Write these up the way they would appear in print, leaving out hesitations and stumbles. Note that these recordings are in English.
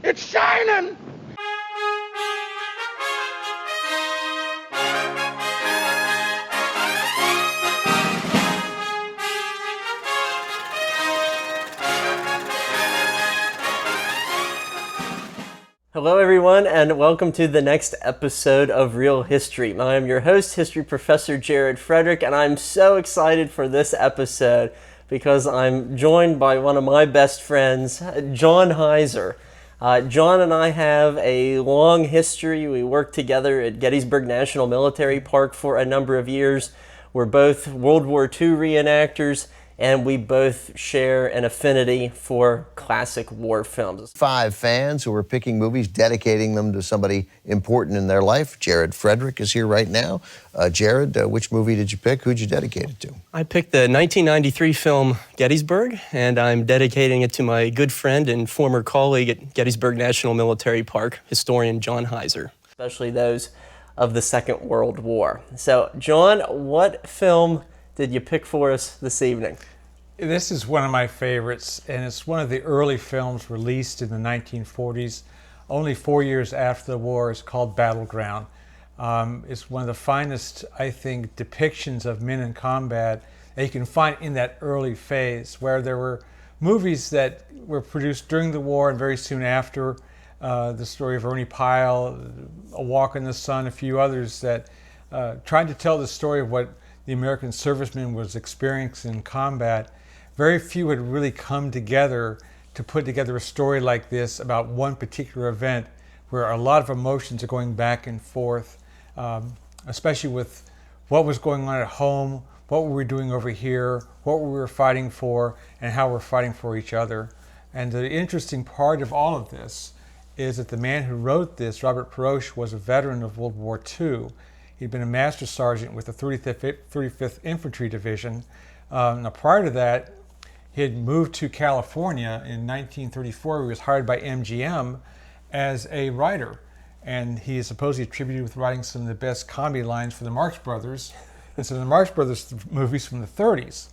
It's shining! Hello everyone, and welcome to the next episode of Real History. I am your host, History Professor Jared Frederick, and I'm so excited for this episode because I'm joined by one of my best friends, John Heiser. John and I have a long history. We worked together at Gettysburg National Military Park for a number of years. We're both World War II reenactors, and we both share an affinity for classic war films. 5 fans who are picking movies, dedicating them to somebody important in their life. Jared Frederick is here right now. Jared, which movie did you pick? Who'd you dedicate it to? I picked the 1993 film Gettysburg, and I'm dedicating it to my good friend and former colleague at Gettysburg National Military Park, historian John Heiser. Especially those of the Second World War. So, John, what film did you pick for us this evening? This is one of my favorites, and it's one of the early films released in the 1940s, only 4 years after the war. It's called Battleground. It's one of the finest, I think, depictions of men in combat that you can find in that early phase, where there were movies that were produced during the war and very soon after. The story of Ernie Pyle, A Walk in the Sun, a few others that tried to tell the story of what the American serviceman was experiencing in combat. Very few had really come together to put together a story like this about one particular event where a lot of emotions are going back and forth, especially with what was going on at home, what were we doing over here, what we were fighting for, and how we're fighting for each other. And the interesting part of all of this is that the man who wrote this, Robert Peroche, was a veteran of World War II. He'd been a master sergeant with the 35th Infantry Division. Now, prior to that, he had moved to California in 1934. He was hired by MGM as a writer, and he is supposedly attributed with writing some of the best comedy lines for the Marx Brothers, and some of the Marx Brothers movies from the 30s.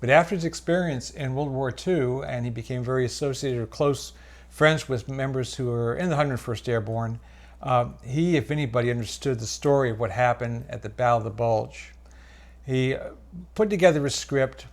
But after his experience in World War II, and he became very associated or close friends with members who were in the 101st Airborne, he, if anybody, understood the story of what happened at the Battle of the Bulge. He put together a script,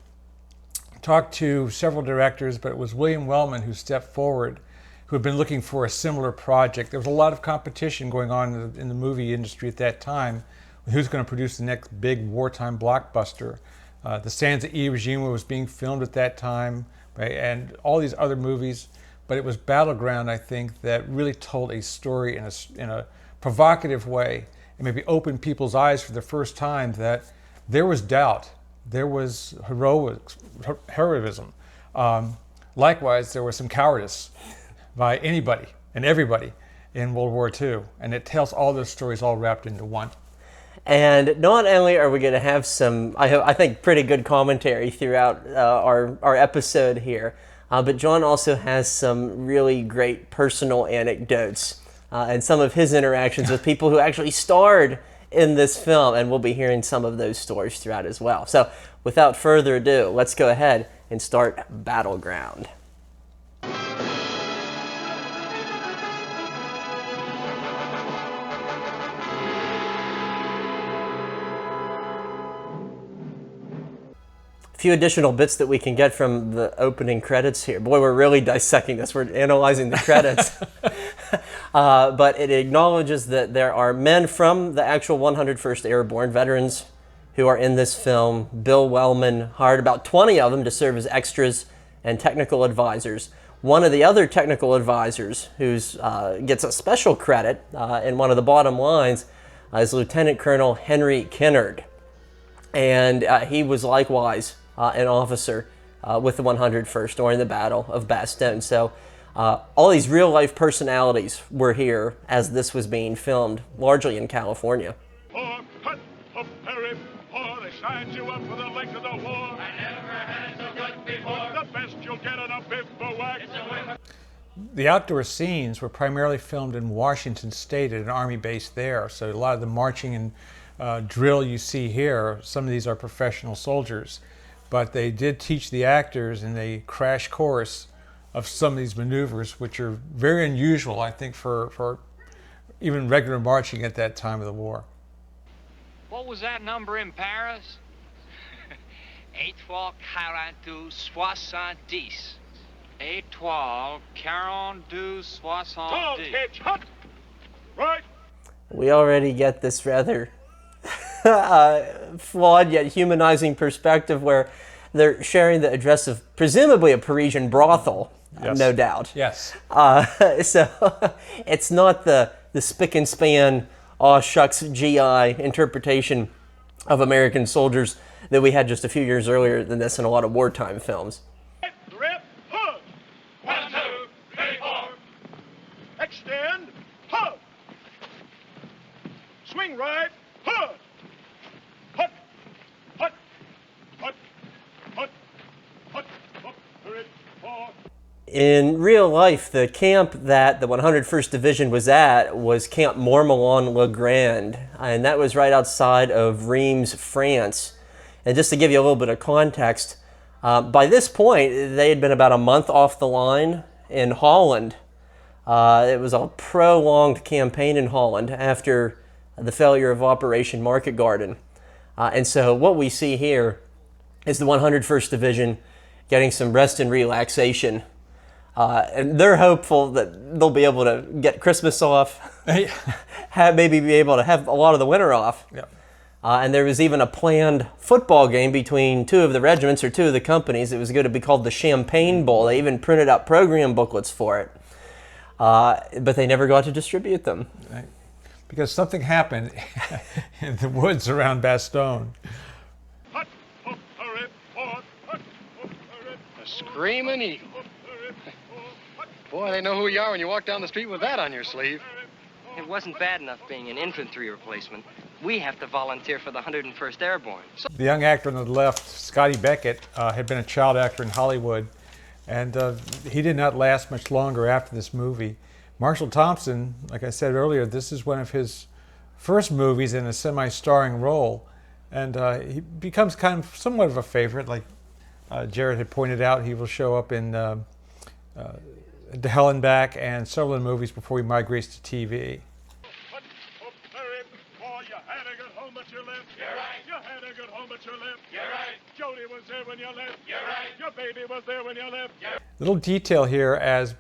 talked to several directors, but it was William Wellman who stepped forward, who had been looking for a similar project. There was a lot of competition going on in the movie industry at that time, who's going to produce the next big wartime blockbuster. The Sands of Iwo Jima was being filmed at that time, right, and all these other movies. But it was Battleground, I think, that really told a story in a provocative way, and maybe opened people's eyes for the first time that there was doubt, there was heroism. Likewise, there was some cowardice by anybody and everybody in World War II, and it tells all those stories all wrapped into one. And not only are we going to have some, I think, pretty good commentary throughout our episode here, but John also has some really great personal anecdotes and some of his interactions with people who actually starred in this film, and we'll be hearing some of those stories throughout as well. So without further ado, let's go ahead and start Battleground. Few additional bits that we can get from the opening credits here. Boy, we're really dissecting this. We're analyzing the credits. But it acknowledges that there are men from the actual 101st Airborne, veterans, who are in this film. Bill Wellman hired about 20 of them to serve as extras and technical advisors. One of the other technical advisors who gets a special credit in one of the bottom lines is Lieutenant Colonel Henry Kinnard. And he was likewise an officer with the 101st during the Battle of Bastogne. So all these real-life personalities were here as this was being filmed, largely in California. They signed you up for the length of the war. I never had so good before. The best you'll get on a bivouac. The outdoor scenes were primarily filmed in Washington State at an Army base there. So a lot of the marching and drill you see here, some of these are professional soldiers. But they did teach the actors in a crash course of some of these maneuvers, which are very unusual, I think, for even regular marching at that time of the war. What was that number in Paris? 8-4, 42, 70. 8-12, 42, 70. Don't hitch, hut! Right! We already get this rather flawed yet humanizing perspective where they're sharing the address of presumably a Parisian brothel, Yes. no doubt. Yes. So it's not the spick and span, aw shucks GI interpretation of American soldiers that we had just a few years earlier than this in a lot of wartime films. Grip, hug! 1, 2, 3, 4. Extend, hug! Swing right, hug! Hut, hut, hut, hut, hut, hut, 3, 4. In real life, the camp that the 101st Division was at was Camp Mourmelon-le-Grand, and that was right outside of Reims, France. And just to give you a little bit of context, by this point, they had been about a month off the line in Holland. It was a prolonged campaign in Holland after the failure of Operation Market Garden. And so what we see here is the 101st Division getting some rest and relaxation. And they're hopeful that they'll be able to get Christmas off, maybe be able to have a lot of the winter off. Yeah. And there was even a planned football game between two of the regiments or two of the companies. It was going to be called the Champagne Bowl. They even printed out program booklets for it. But they never got to distribute them. Right. Because something happened in the woods around Bastogne. Hut, hut, 3, 4. Hut, hut, 3, A screaming eagle. Boy, they know who you are when you walk down the street with that on your sleeve. It wasn't bad enough being an infantry replacement. We have to volunteer for the 101st Airborne. So The young actor on the left, Scotty Beckett, had been a child actor in Hollywood, and he did not last much longer after this movie. Marshall Thompson, like I said earlier, this is one of his first movies in a semi-starring role, and he becomes kind of somewhat of a favorite. Like Jared had pointed out, he will show up in The Hell and Back and several of the movies before he migrates to TV. Hut, hut, 3, 4. You had a good home, but you left. You're right. You had a good home, but you left. You're right. Jody was there when you left. You're right. Your baby was there when you left. Little detail here, as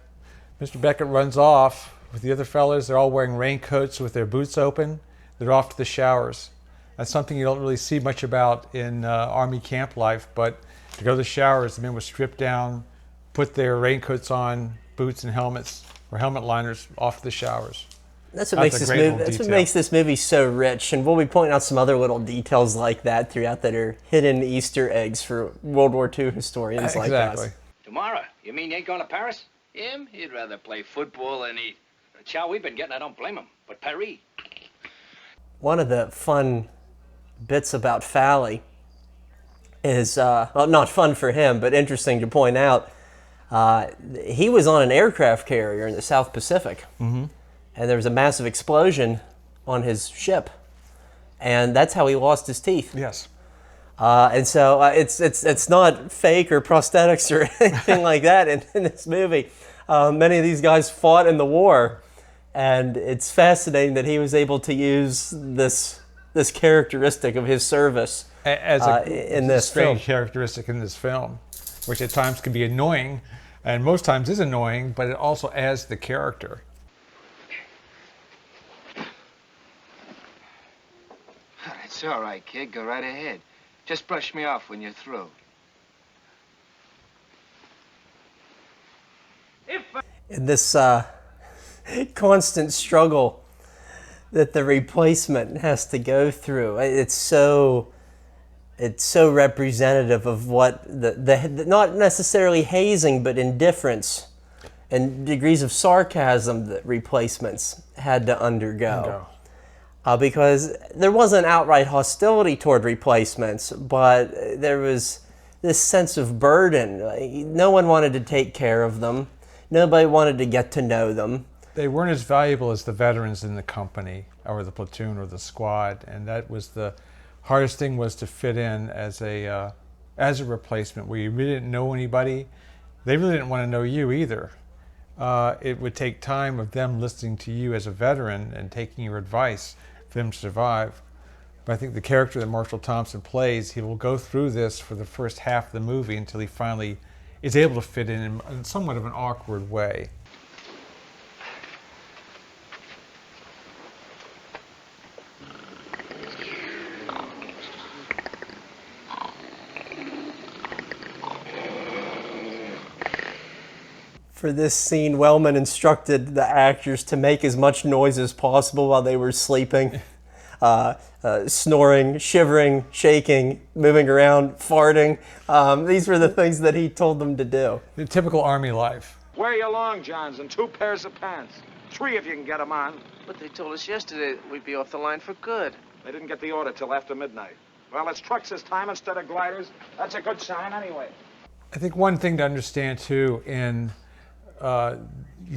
Mr. Beckett runs off with the other fellas, they're all wearing raincoats with their boots open. They're off to the showers. That's something you don't really see much about in Army camp life, but to go to the showers, the men would strip down, put their raincoats on, boots and helmets, or helmet liners, off to the showers. That's what makes this movie so rich, and we'll be pointing out some other little details like that throughout that are hidden Easter eggs for World War II historians like us. Tomorrow? You mean you ain't going to Paris? Him? He'd rather play football than eat. The chow we've been getting, I don't blame him. But Paris? One of the fun bits about Fally is, well, not fun for him, but interesting to point out, he was on an aircraft carrier in the South Pacific, and there was a massive explosion on his ship, and that's how he lost his teeth. Yes. And so it's not fake or prosthetics or anything like that in this movie. Many of these guys fought in the war, and it's fascinating that he was able to use this characteristic of his service as in this strange film. characteristic in this film, which at times can be annoying, and most times is annoying, but it also adds to the character. It's all right, kid. Go right ahead. Just brush me off when you're through. In this constant struggle that the replacement has to go through, it's so representative of what the not necessarily hazing, but indifference and degrees of sarcasm that replacements had to undergo. Because there wasn't outright hostility toward replacements, but there was this sense of burden. No one wanted to take care of them. Nobody wanted to get to know them. They weren't as valuable as the veterans in the company or the platoon or the squad, and that was the hardest thing, was to fit in as a replacement where you really didn't know anybody. they really didn't want to know you either. It would take time of them listening to you as a veteran and taking your advice for them to survive. But I think the character that Marshall Thompson plays, he will go through this for the first half of the movie until he finally is able to fit in somewhat of an awkward way. For this scene, Wellman instructed the actors to make as much noise as possible while they were sleeping. Snoring, shivering, shaking, moving around, farting. These were the things that he told them to do. The typical Army life. Wear your long johns and 2 pairs of pants. 3 if you can get them on. But they told us yesterday we'd be off the line for good. They didn't get the order till after midnight. Well, it's trucks this time instead of gliders. That's a good sign anyway. I think one thing to understand too, you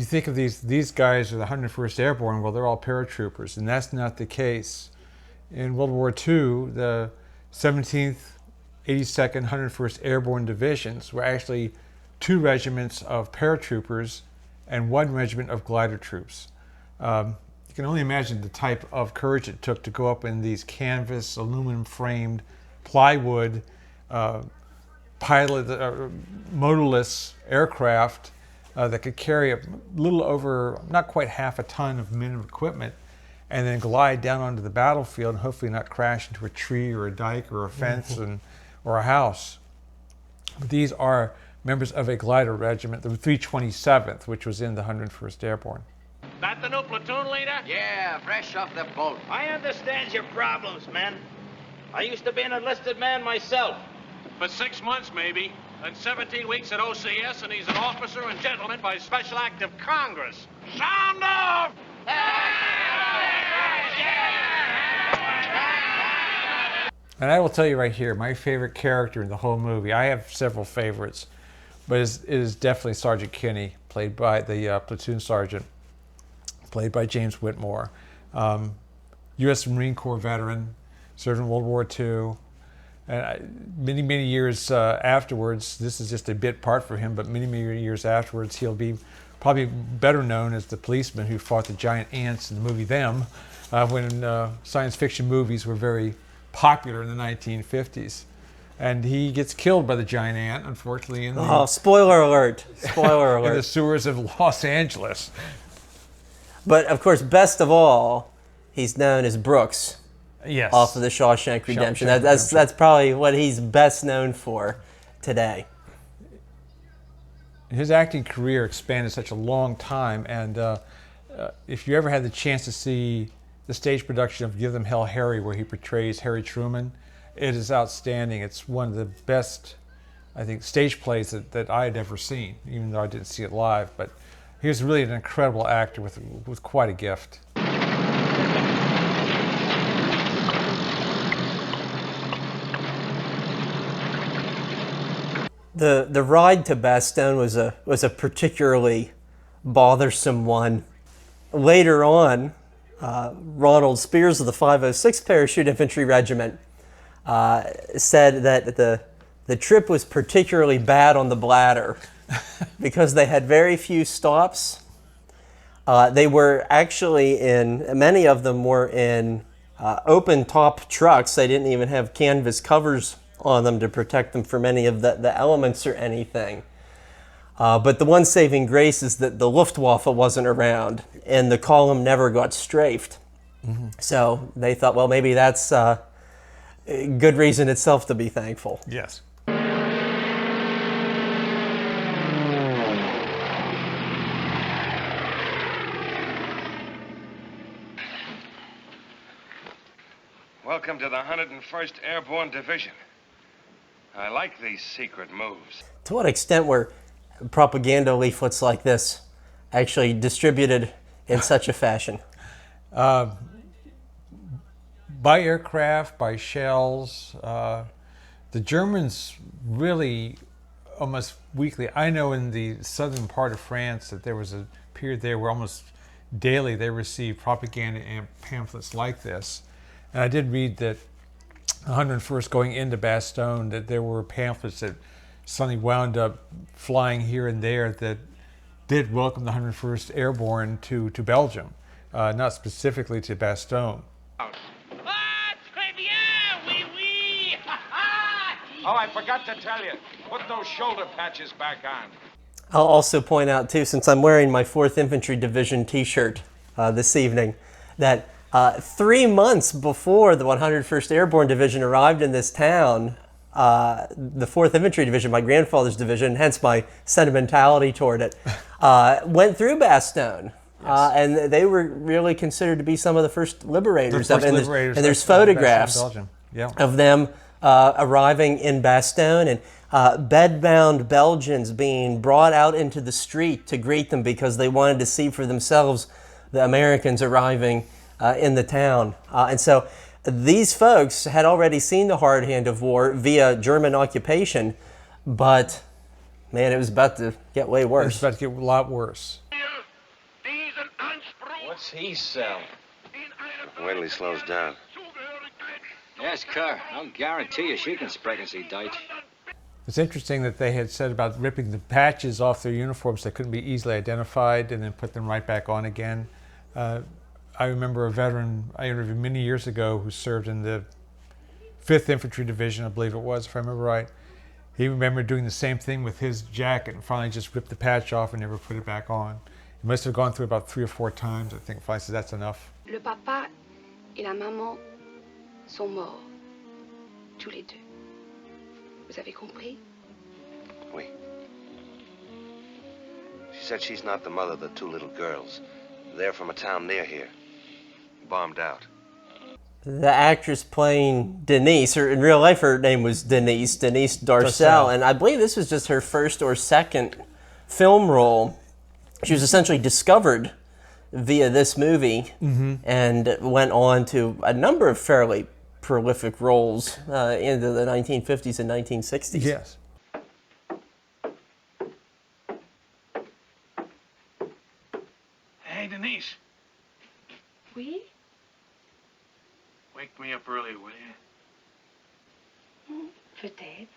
think of these guys are the 101st Airborne, well, they're all paratroopers, and that's not the case. In World War II, the 17th, 82nd, 101st Airborne Divisions were actually 2 regiments of paratroopers and 1 regiment of glider troops. You can only imagine the type of courage it took to go up in these canvas, aluminum-framed, plywood, motorless aircraft that could carry a little over, not quite half a ton of men of equipment, and then glide down onto the battlefield and hopefully not crash into a tree or a dike or a fence or a house. But these are members of a glider regiment, the 327th, which was in the 101st Airborne. That the new platoon leader? Yeah, fresh off the boat. I understand your problems, man. I used to be an enlisted man myself. For 6 months, maybe, and 17 weeks at OCS, and he's an officer and gentleman by special act of Congress. Sound off! And I will tell you right here, my favorite character in the whole movie, I have several favorites, but it is definitely Sergeant Kinney, played by the platoon sergeant, played by James Whitmore. U.S. Marine Corps veteran, served in World War II. And many years afterwards, this is just a bit part for him, but many years afterwards, he'll be probably better known as the policeman who fought the giant ants in the movie Them, when science fiction movies were very popular in the 1950s. And he gets killed by the giant ant, unfortunately. Spoiler alert. Spoiler alert. In the sewers of Los Angeles. But, of course, best of all, he's known as Brooks. Yes. Off of the Shawshank Redemption. That's probably what he's best known for today. His acting career expanded such a long time, and if you ever had the chance to see the stage production of Give Them Hell Harry, where he portrays Harry Truman, it is outstanding. It's one of the best, I think, stage plays that I had ever seen, even though I didn't see it live. But he was really an incredible actor with quite a gift. The ride to Bastogne was a particularly bothersome one. Later on, Ronald Spears of the 506th Parachute Infantry Regiment said that the trip was particularly bad on the bladder because they had very few stops. They were actually many of them were in open top trucks. They didn't even have canvas covers on them to protect them from any of the elements or anything. But the one saving grace is that the Luftwaffe wasn't around and the column never got strafed. Mm-hmm. So they thought, well, maybe that's a good reason itself to be thankful. Yes. Welcome to the 101st Airborne Division. I like these secret moves. To what extent were propaganda leaflets like this actually distributed in such a fashion? By aircraft, by shells. The Germans really almost weekly. I know in the southern part of France that there was a period there where almost daily they received propaganda and pamphlets like this. And I did read that 101st going into Bastogne, that there were pamphlets that suddenly wound up flying here and there that did welcome the 101st Airborne to Belgium, not specifically to Bastogne. Oh, I forgot to tell you. Put those shoulder patches back on. I'll also point out, too, since I'm wearing my 4th Infantry Division t-shirt this evening, that 3 months before the 101st Airborne Division arrived in this town, the 4th Infantry Division, my grandfather's division, hence my sentimentality toward it, went through Bastogne. Yes. And they were really considered to be some of the first liberators. And there's photographs of them arriving in Bastogne, and bedbound Belgians being brought out into the street to greet them because they wanted to see for themselves the Americans arriving in the town. And so these folks had already seen the hard hand of war via German occupation, but man, it was about to get way worse. It was about to get a lot worse. What's he sell? Wait till he slows down. Yes, Kerr. I'll guarantee you she can sprechen sie Deutsch. It's interesting that they had said about ripping the patches off their uniforms that couldn't be easily identified and then put them right back on again. I remember a veteran I interviewed many years ago who served in the 5th Infantry Division, I believe it was, if I remember right. He remembered doing the same thing with his jacket and finally just ripped the patch off and never put it back on. He must have gone through about 3 or 4 times, I think. Finally said, that's enough. Le papa et la maman sont morts, tous les deux. Vous avez compris? Oui. She said she's not the mother of the 2 little girls. They're from a town near here. Bombed out. The actress playing Denise, or in real life her name was Denise Darcel, and I believe this was just her 1st or 2nd film role. She was essentially discovered via this movie and went on to a number of fairly prolific roles into the 1950s and 1960s. Yes. Hey, Denise. Oui? Wake me up early, will you? Peut-être.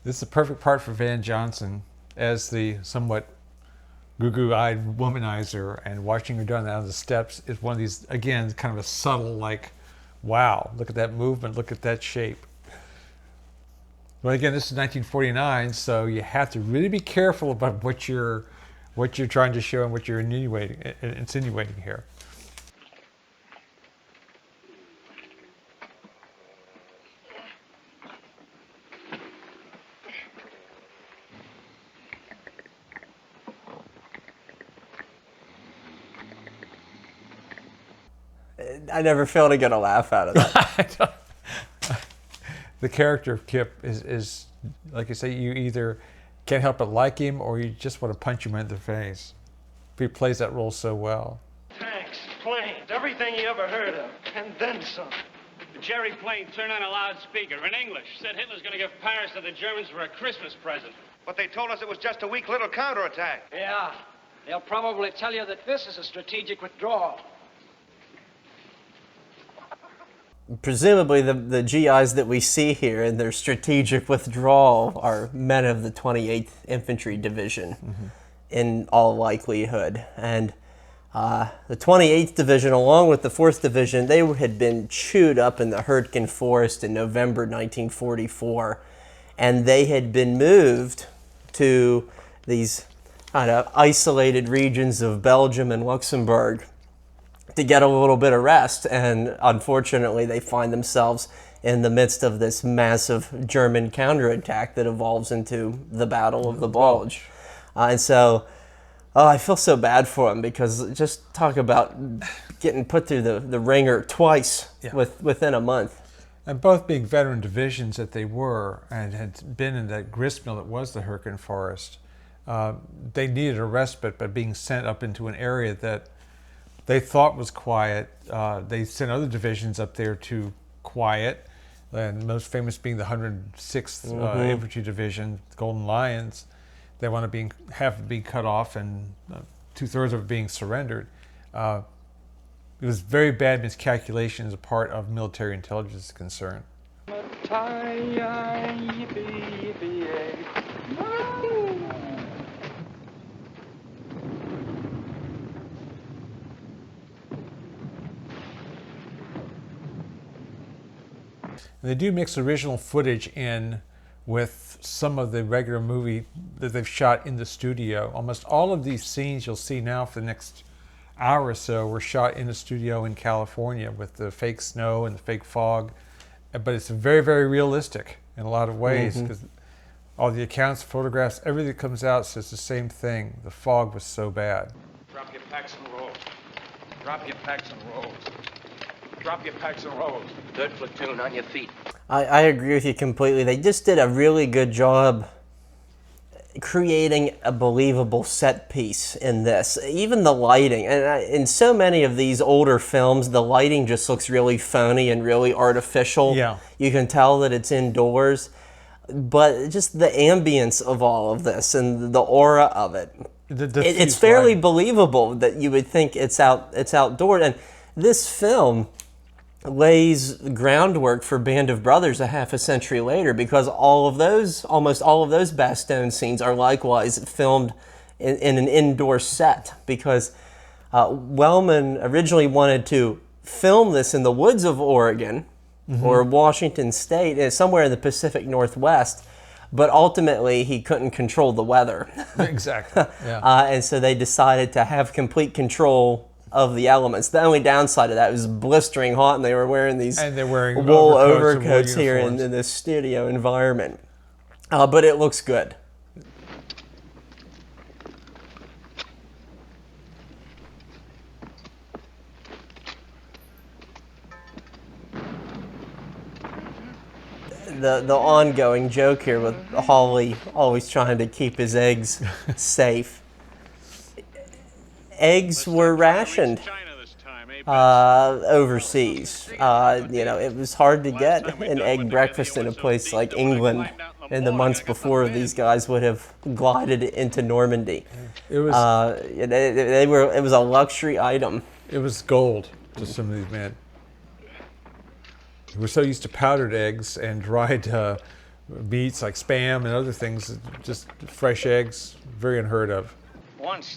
This is a perfect part for Van Johnson as the somewhat goo-goo-eyed womanizer, and watching her down the steps is one of these, again, kind of a subtle, like, wow, look at that movement, look at that shape. But again, this is 1949, so you have to really be careful about what you're trying to show and what you're insinuating here. I never fail to get a laugh out of that. The character of Kip is, like you say, you either can't help but like him or you just want to punch him in the face. He plays that role so well. Tanks, planes, everything you ever heard of, and then some. Jerry Plane turned on a loudspeaker in English, said Hitler's going to give Paris to the Germans for a Christmas present. But they told us it was just a weak little counterattack. Yeah. They'll probably tell you that this is a strategic withdrawal. Presumably the GIs that we see here in their strategic withdrawal are men of the 28th Infantry Division in all likelihood. And the 28th Division, along with the 4th Division, they had been chewed up in the Hurtgen Forest in November 1944. And they had been moved to these kind of isolated regions of Belgium and Luxembourg to get a little bit of rest, and unfortunately they find themselves in the midst of this massive German counterattack that evolves into the Battle of the Bulge. And so I feel so bad for them, because just talk about getting put through the ringer twice within a month. And both being veteran divisions that they were and had been in that gristmill that was the Hurtgen Forest, they needed a respite by being sent up into an area that they thought was quiet. They sent other divisions up there to quiet, and most famous being the 106th Infantry Division, the Golden Lions. They want to have it being cut off, and 2/3 of it being surrendered. It was very bad miscalculation as a part of military intelligence concern. And they do mix original footage in with some of the regular movie that they've shot in the studio. Almost all of these scenes you'll see now for the next hour or so were shot in the studio in California with the fake snow and the fake fog. But it's very, very realistic in a lot of ways, because all the accounts, photographs, everything that comes out says the same thing. The fog was so bad. Drop your packs and rolls. Drop your packs and rolls. Drop your packs and rolls. Third platoon, on your feet. I agree with you completely. They just did a really good job creating a believable set piece in this. Even the lighting. And in so many of these older films, the lighting just looks really phony and really artificial. Yeah. You can tell that it's indoors. But just the ambience of all of this and the aura of it. It's fairly believable that you would think it's outdoors. And this film lays groundwork for Band of Brothers a half a century later, because almost all of those Bastogne scenes are likewise filmed in an indoor set, because Wellman originally wanted to film this in the woods of Oregon or Washington State, somewhere in the Pacific Northwest, but ultimately he couldn't control the weather. Exactly. Yeah. And so they decided to have complete control of the elements. The only downside of that was blistering hot, and they were wearing these wool overcoats here in this studio environment. But it looks good. The ongoing joke here with Hawley always trying to keep his eggs safe. Eggs were rationed overseas. It was hard to get an egg breakfast in a place like England in the months before these guys would have glided into Normandy. It was it was a luxury item. It was gold to some of these men. We're so used to powdered eggs and dried meats like Spam and other things. Just fresh eggs, very unheard of.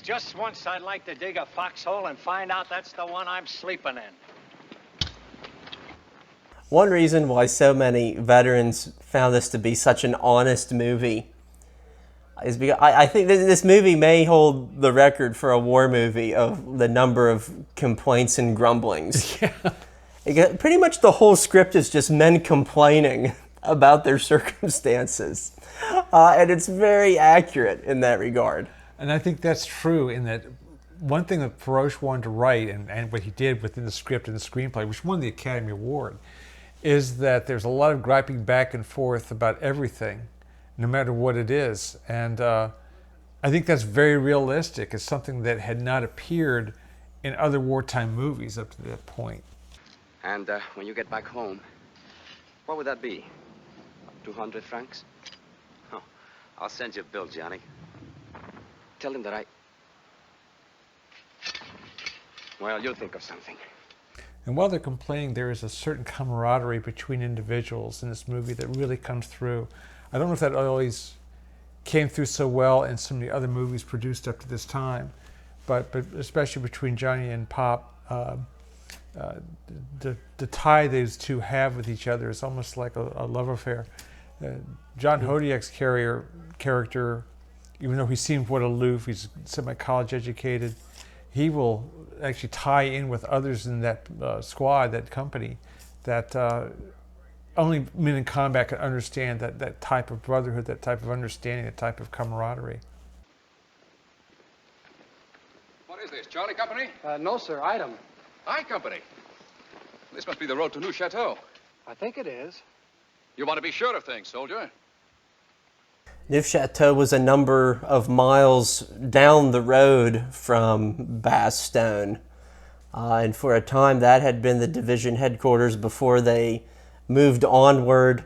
Just once, I'd like to dig a foxhole and find out that's the one I'm sleeping in. One reason why so many veterans found this to be such an honest movie is because I think this movie may hold the record for a war movie of the number of complaints and grumblings. Yeah. Pretty much the whole script is just men complaining about their circumstances. And it's very accurate in that regard. And I think that's true in that one thing that Perosh wanted to write, and what he did within the script and the screenplay, which won the Academy Award, is that there's a lot of griping back and forth about everything, no matter what it is. And I think that's very realistic. It's something that had not appeared in other wartime movies up to that point. And when you get back home, what would that be? 200 francs? Oh, I'll send you a bill, Johnny. Tell him that well, you'll think of something. And while they're complaining, there is a certain camaraderie between individuals in this movie that really comes through. I don't know if that always came through so well in some of the other movies produced up to this time, but especially between Johnny and Pop, the tie those two have with each other is almost like a love affair. John Hodiak's character, even though he seems aloof, he's semi-college educated, he will actually tie in with others in that squad, that company, that only men in combat can understand that type of brotherhood, that type of understanding, that type of camaraderie. What is this, Charlie Company? No, sir, item. I Company. This must be the road to New Chateau. I think it is. You want to be sure of things, soldier. Neufchâteau was a number of miles down the road from Bastogne. And for a time, that had been the division headquarters before they moved onward.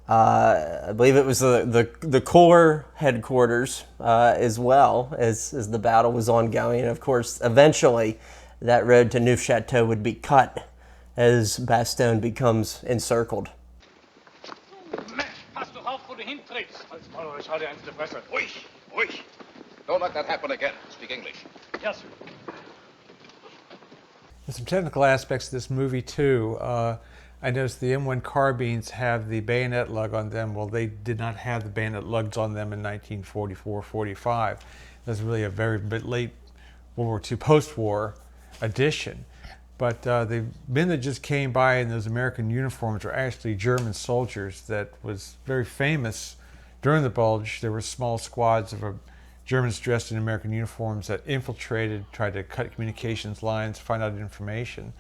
I believe it was the Corps headquarters as well as the battle was ongoing. And of course, eventually, that road to Neufchâteau would be cut as Bastogne becomes encircled. Don't let that happen again. Speak English. Yes, sir. There's some technical aspects of this movie, too. I noticed the M1 carbines have the bayonet lug on them. Well, they did not have the bayonet lugs on them in 1944-45. That's really a very late World War II post-war addition. But the men that just came by in those American uniforms were actually German soldiers that was very famous during the Bulge. There were small squads of Germans dressed in American uniforms that infiltrated, tried to cut communications lines, find out information.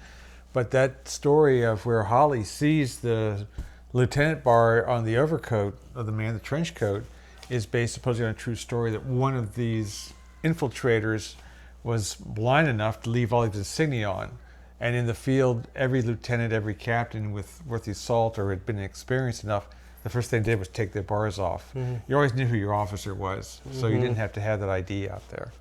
But that story of where Holly sees the lieutenant bar on the overcoat of the man in the trench coat is based supposedly on a true story that one of these infiltrators was blind enough to leave all his insignia on. And in the field, every lieutenant, every captain worth the salt or had been experienced enough, the first thing they did was take their bars off. You always knew who your officer was, so you didn't have to have that ID out there.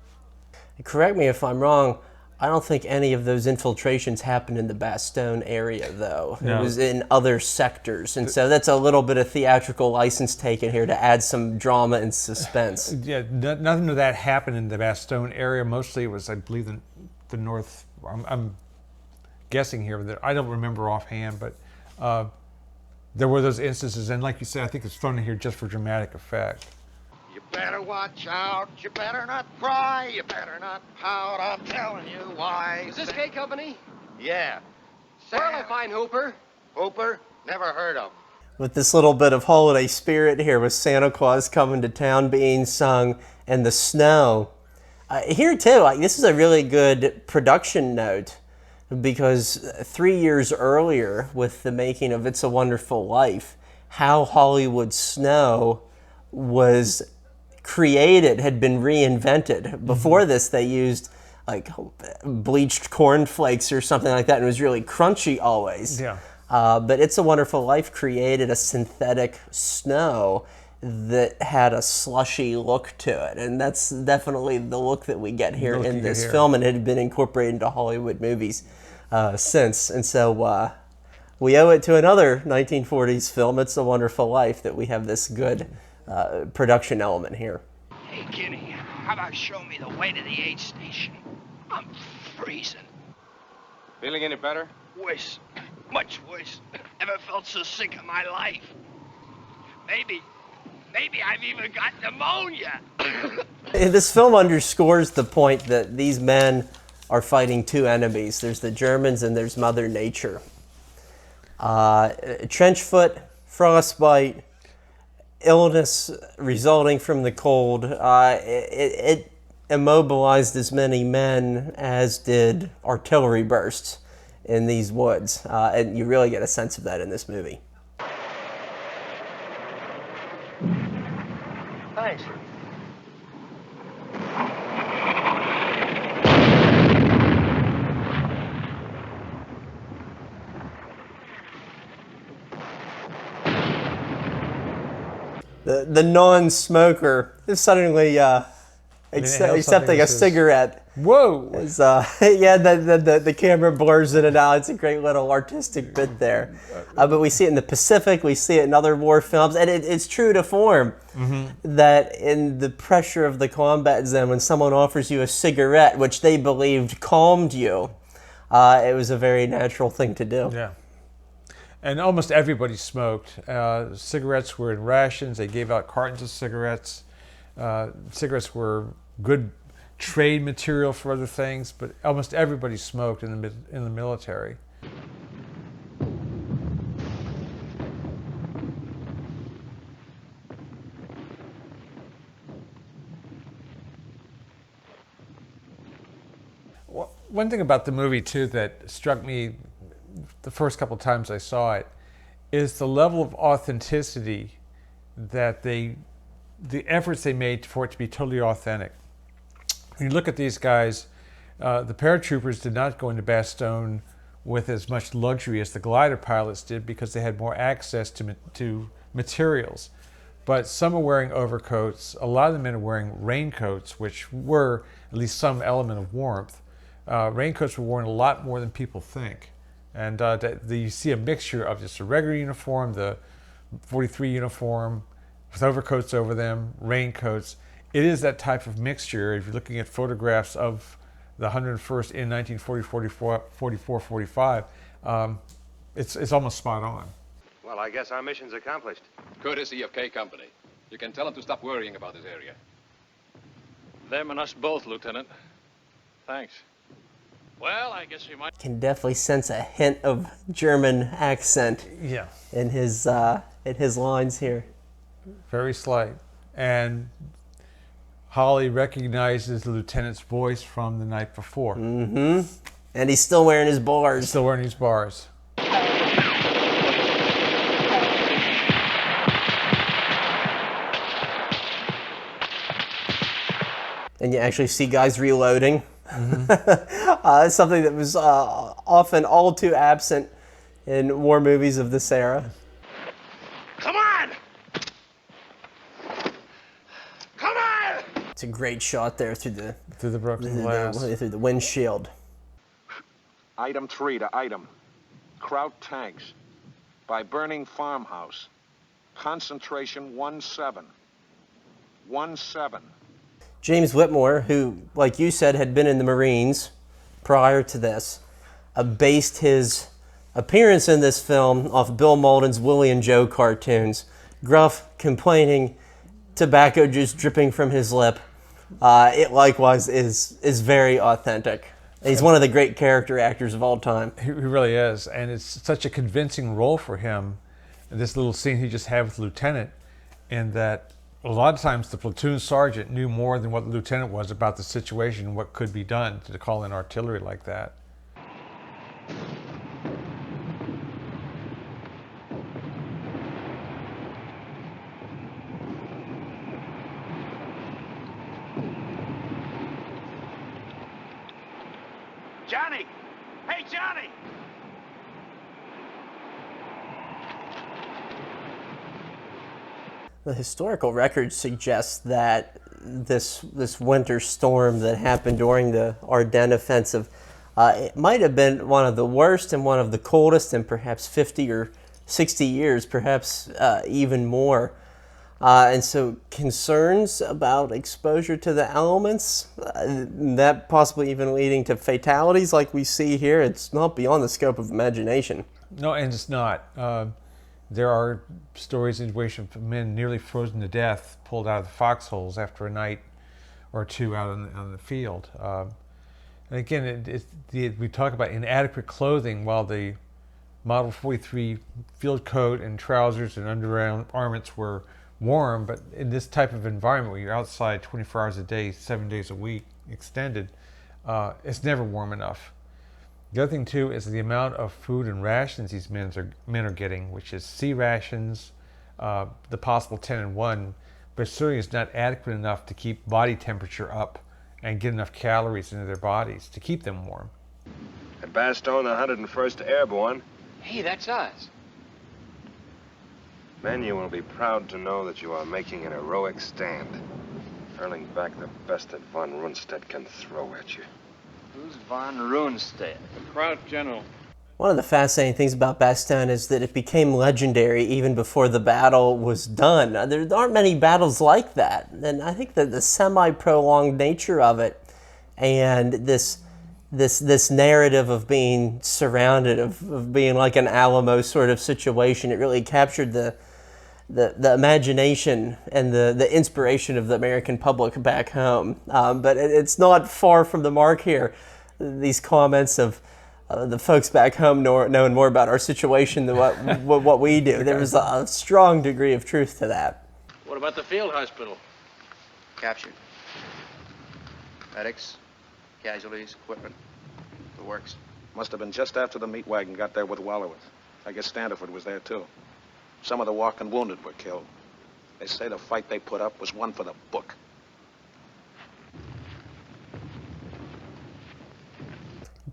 Correct me if I'm wrong, I don't think any of those infiltrations happened in the Bastogne area, though. No. It was in other sectors, and so that's a little bit of theatrical license taken here to add some drama and suspense. Yeah, nothing of that happened in the Bastogne area. Mostly it was, I believe, the north. I'm guessing here, that I don't remember offhand, but there were those instances, and like you said, I think it's thrown in here just for dramatic effect. You better watch out, you better not cry, you better not pout, I'm telling you why. Is this K Company? Yeah. Where'll I find Hooper? Hooper? Never heard of him. With this little bit of holiday spirit here with Santa Claus coming to town being sung and the snow. Here too, this is a really good production note, because 3 years earlier with the making of It's a Wonderful Life, how Hollywood snow was created had been reinvented. Before this, they used like bleached cornflakes or something like that, and it was really crunchy always. Yeah. But It's a Wonderful Life created a synthetic snow that had a slushy look to it, and that's definitely the look that we get here in this film, and it had been incorporated into Hollywood movies since. And so we owe it to another 1940s film, It's a Wonderful Life, that we have this good production element here. Hey, Kenny, how about show me the way to the aid station? I'm freezing. Feeling any better? Worse. Much worse. Never felt so sick in my life. Maybe I've even got pneumonia. This film underscores the point that these men are fighting two enemies. There's the Germans and there's Mother Nature. Trench foot, frostbite, illness resulting from the cold, it immobilized as many men as did artillery bursts in these woods. And you really get a sense of that in this movie. Thanks. The non-smoker is suddenly accepting a cigarette. Whoa! Is, yeah, the camera blurs in and out. It's a great little artistic bit there. But we see it in the Pacific. We see it in other war films. And it's true to form that in the pressure of the combat zone, when someone offers you a cigarette, which they believed calmed you, it was a very natural thing to do. Yeah. And almost everybody smoked. Cigarettes were in rations. They gave out cartons of cigarettes. Cigarettes were good trade material for other things, but almost everybody smoked in the military. One thing about the movie too that struck me the first couple times I saw it is the level of authenticity that the efforts they made for it to be totally authentic. When you look at these guys, the paratroopers did not go into Bastogne with as much luxury as the glider pilots did because they had more access to materials. But some are wearing overcoats. A lot of the men are wearing raincoats, which were at least some element of warmth. Raincoats were worn a lot more than people think. And you see a mixture of just a regular uniform, the 43 uniform, with overcoats over them, raincoats. It is that type of mixture. If you're looking at photographs of the 101st in 1940, 44, 45, It's almost spot on. Well, I guess our mission's accomplished. Courtesy of K Company. You can tell them to stop worrying about this area. Them and us both, Lieutenant. Thanks. Well, I guess we might... Can definitely sense a hint of German accent in his lines here. Very slight. And Holly recognizes the lieutenant's voice from the night before. Mm-hmm. And he's still wearing his bars. Still wearing his bars. And you actually see guys reloading. Mm-hmm. Something that was often all too absent in war movies of this era. Come on! Come on! It's a great shot there through the broken glass. Through the windshield. Item 3 to item. Kraut tanks. By burning farmhouse. Concentration 1-7. 1-7. James Whitmore, who, like you said, had been in the Marines prior to this, based his appearance in this film off Bill Mauldin's Willie and Joe cartoons. Gruff, complaining, tobacco juice dripping from his lip. It likewise is very authentic. He's one of the great character actors of all time. He really is, and it's such a convincing role for him. This little scene he just had with the lieutenant, in that a lot of times the platoon sergeant knew more than what the lieutenant was about the situation and what could be done to call in artillery like that. Johnny! Hey, Johnny! The historical record suggests that this winter storm that happened during the Ardennes offensive, it might have been one of the worst and one of the coldest in perhaps 50 or 60 years, perhaps even more. And so concerns about exposure to the elements, that possibly even leading to fatalities like we see here, it's not beyond the scope of imagination. No, and it's not. There are stories in which men nearly frozen to death, pulled out of the foxholes after a night or two out on the field. And again, we talk about inadequate clothing, while the Model 43 field coat and trousers and undergarments were warm, but in this type of environment where you're outside 24 hours a day, 7 days a week, extended, it's never warm enough. The other thing too is the amount of food and rations these men are getting, which is C rations, the possible 10 in 1, but certainly is not adequate enough to keep body temperature up and get enough calories into their bodies to keep them warm. At Bastogne, the 101st Airborne. Hey, that's us. Men, you will be proud to know that you are making an heroic stand, hurling back the best that von Rundstedt can throw at you. Who's von Rundstedt? The Kraut general. One of the fascinating things about Bastogne is that it became legendary even before the battle was done. There aren't many battles like that, and I think that the semi-prolonged nature of it and this narrative of being surrounded, of being like an Alamo sort of situation, it really captured the imagination and the inspiration of the American public back home. But it's not far from the mark here. These comments of the folks back home knowing more about our situation than what we do. There was a strong degree of truth to that. What about the field hospital? Captured. Medics, casualties, equipment, the works. Must have been just after the meat wagon got there with Wallerworth. I guess Standiford was there too. Some of the walking wounded were killed. They say the fight they put up was one for the book.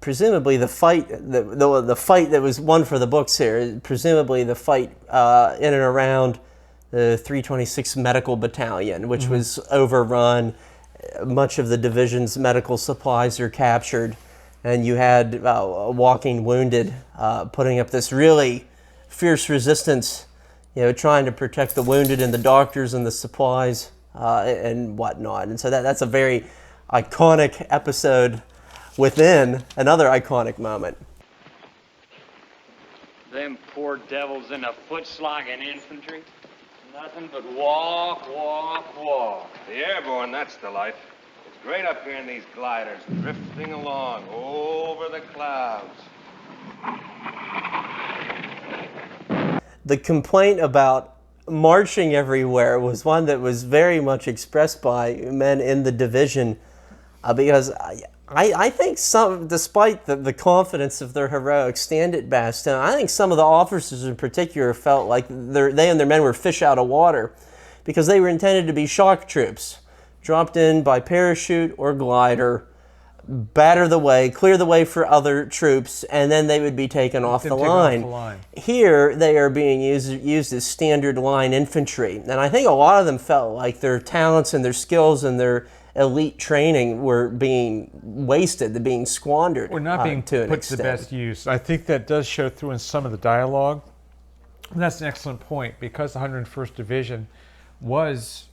Presumably the fight, the fight that was one for the books here, presumably the fight in and around the 326 Medical Battalion, which was overrun. Much of the division's medical supplies are captured, and you had walking wounded putting up this really fierce resistance, trying to protect the wounded and the doctors and the supplies and whatnot. And so that's a very iconic episode within another iconic moment. They them poor devils in the foot-slogging infantry. Nothing but walk, walk, walk. The airborne, that's the life. It's great up here in these gliders, drifting along over the clouds. The complaint about marching everywhere was one that was very much expressed by men in the division, because I think some, despite the confidence of their heroic stand at Bastogne, I think some of the officers in particular felt like they and their men were fish out of water, because they were intended to be shock troops, dropped in by parachute or glider, batter the way, clear the way for other troops, and then they would be taken off the line. Here, they are being used as standard line infantry, and I think a lot of them felt like their talents and their skills and their elite training were being wasted, they're being squandered. We're not being put to the best use. I think that does show through in some of the dialogue. And that's an excellent point, because the 101st Division was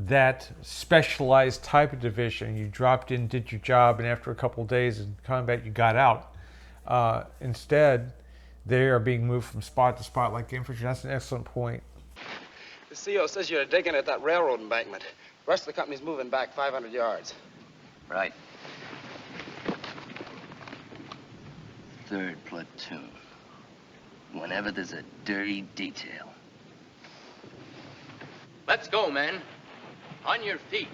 that specialized type of division. You dropped in, did your job, and after a couple of days in combat, you got out. Instead, they are being moved from spot to spot like infantry. That's an excellent point. The CO says you're digging at that railroad embankment. The rest of the company's moving back 500 yards. Right. 3rd platoon. Whenever there's a dirty detail. Let's go, men. On your feet.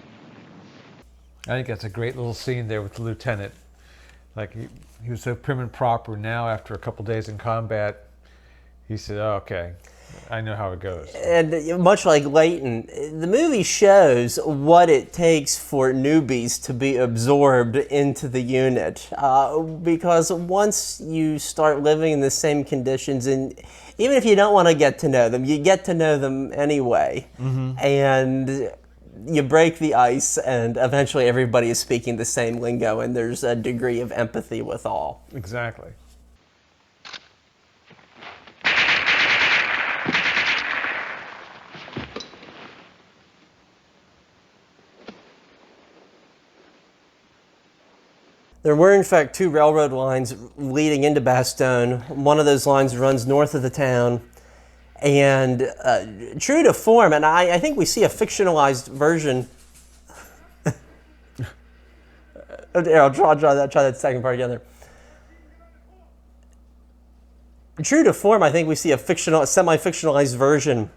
I think that's a great little scene there with the lieutenant. Like, he was so prim and proper. Now, after a couple days in combat, he said, oh, okay, I know how it goes. And much like Leighton, the movie shows what it takes for newbies to be absorbed into the unit. Because once you start living in the same conditions, and even if you don't want to get to know them, you get to know them anyway. Mm-hmm. And you break the ice, and eventually everybody is speaking the same lingo, and there's a degree of empathy with all. Exactly. There were, in fact, 2 railroad lines leading into Bastogne. One of those lines runs north of the town. And true to form, and I think we see a fictionalized version. I'll try that second part again there. True to form, I think we see a semi-fictionalized version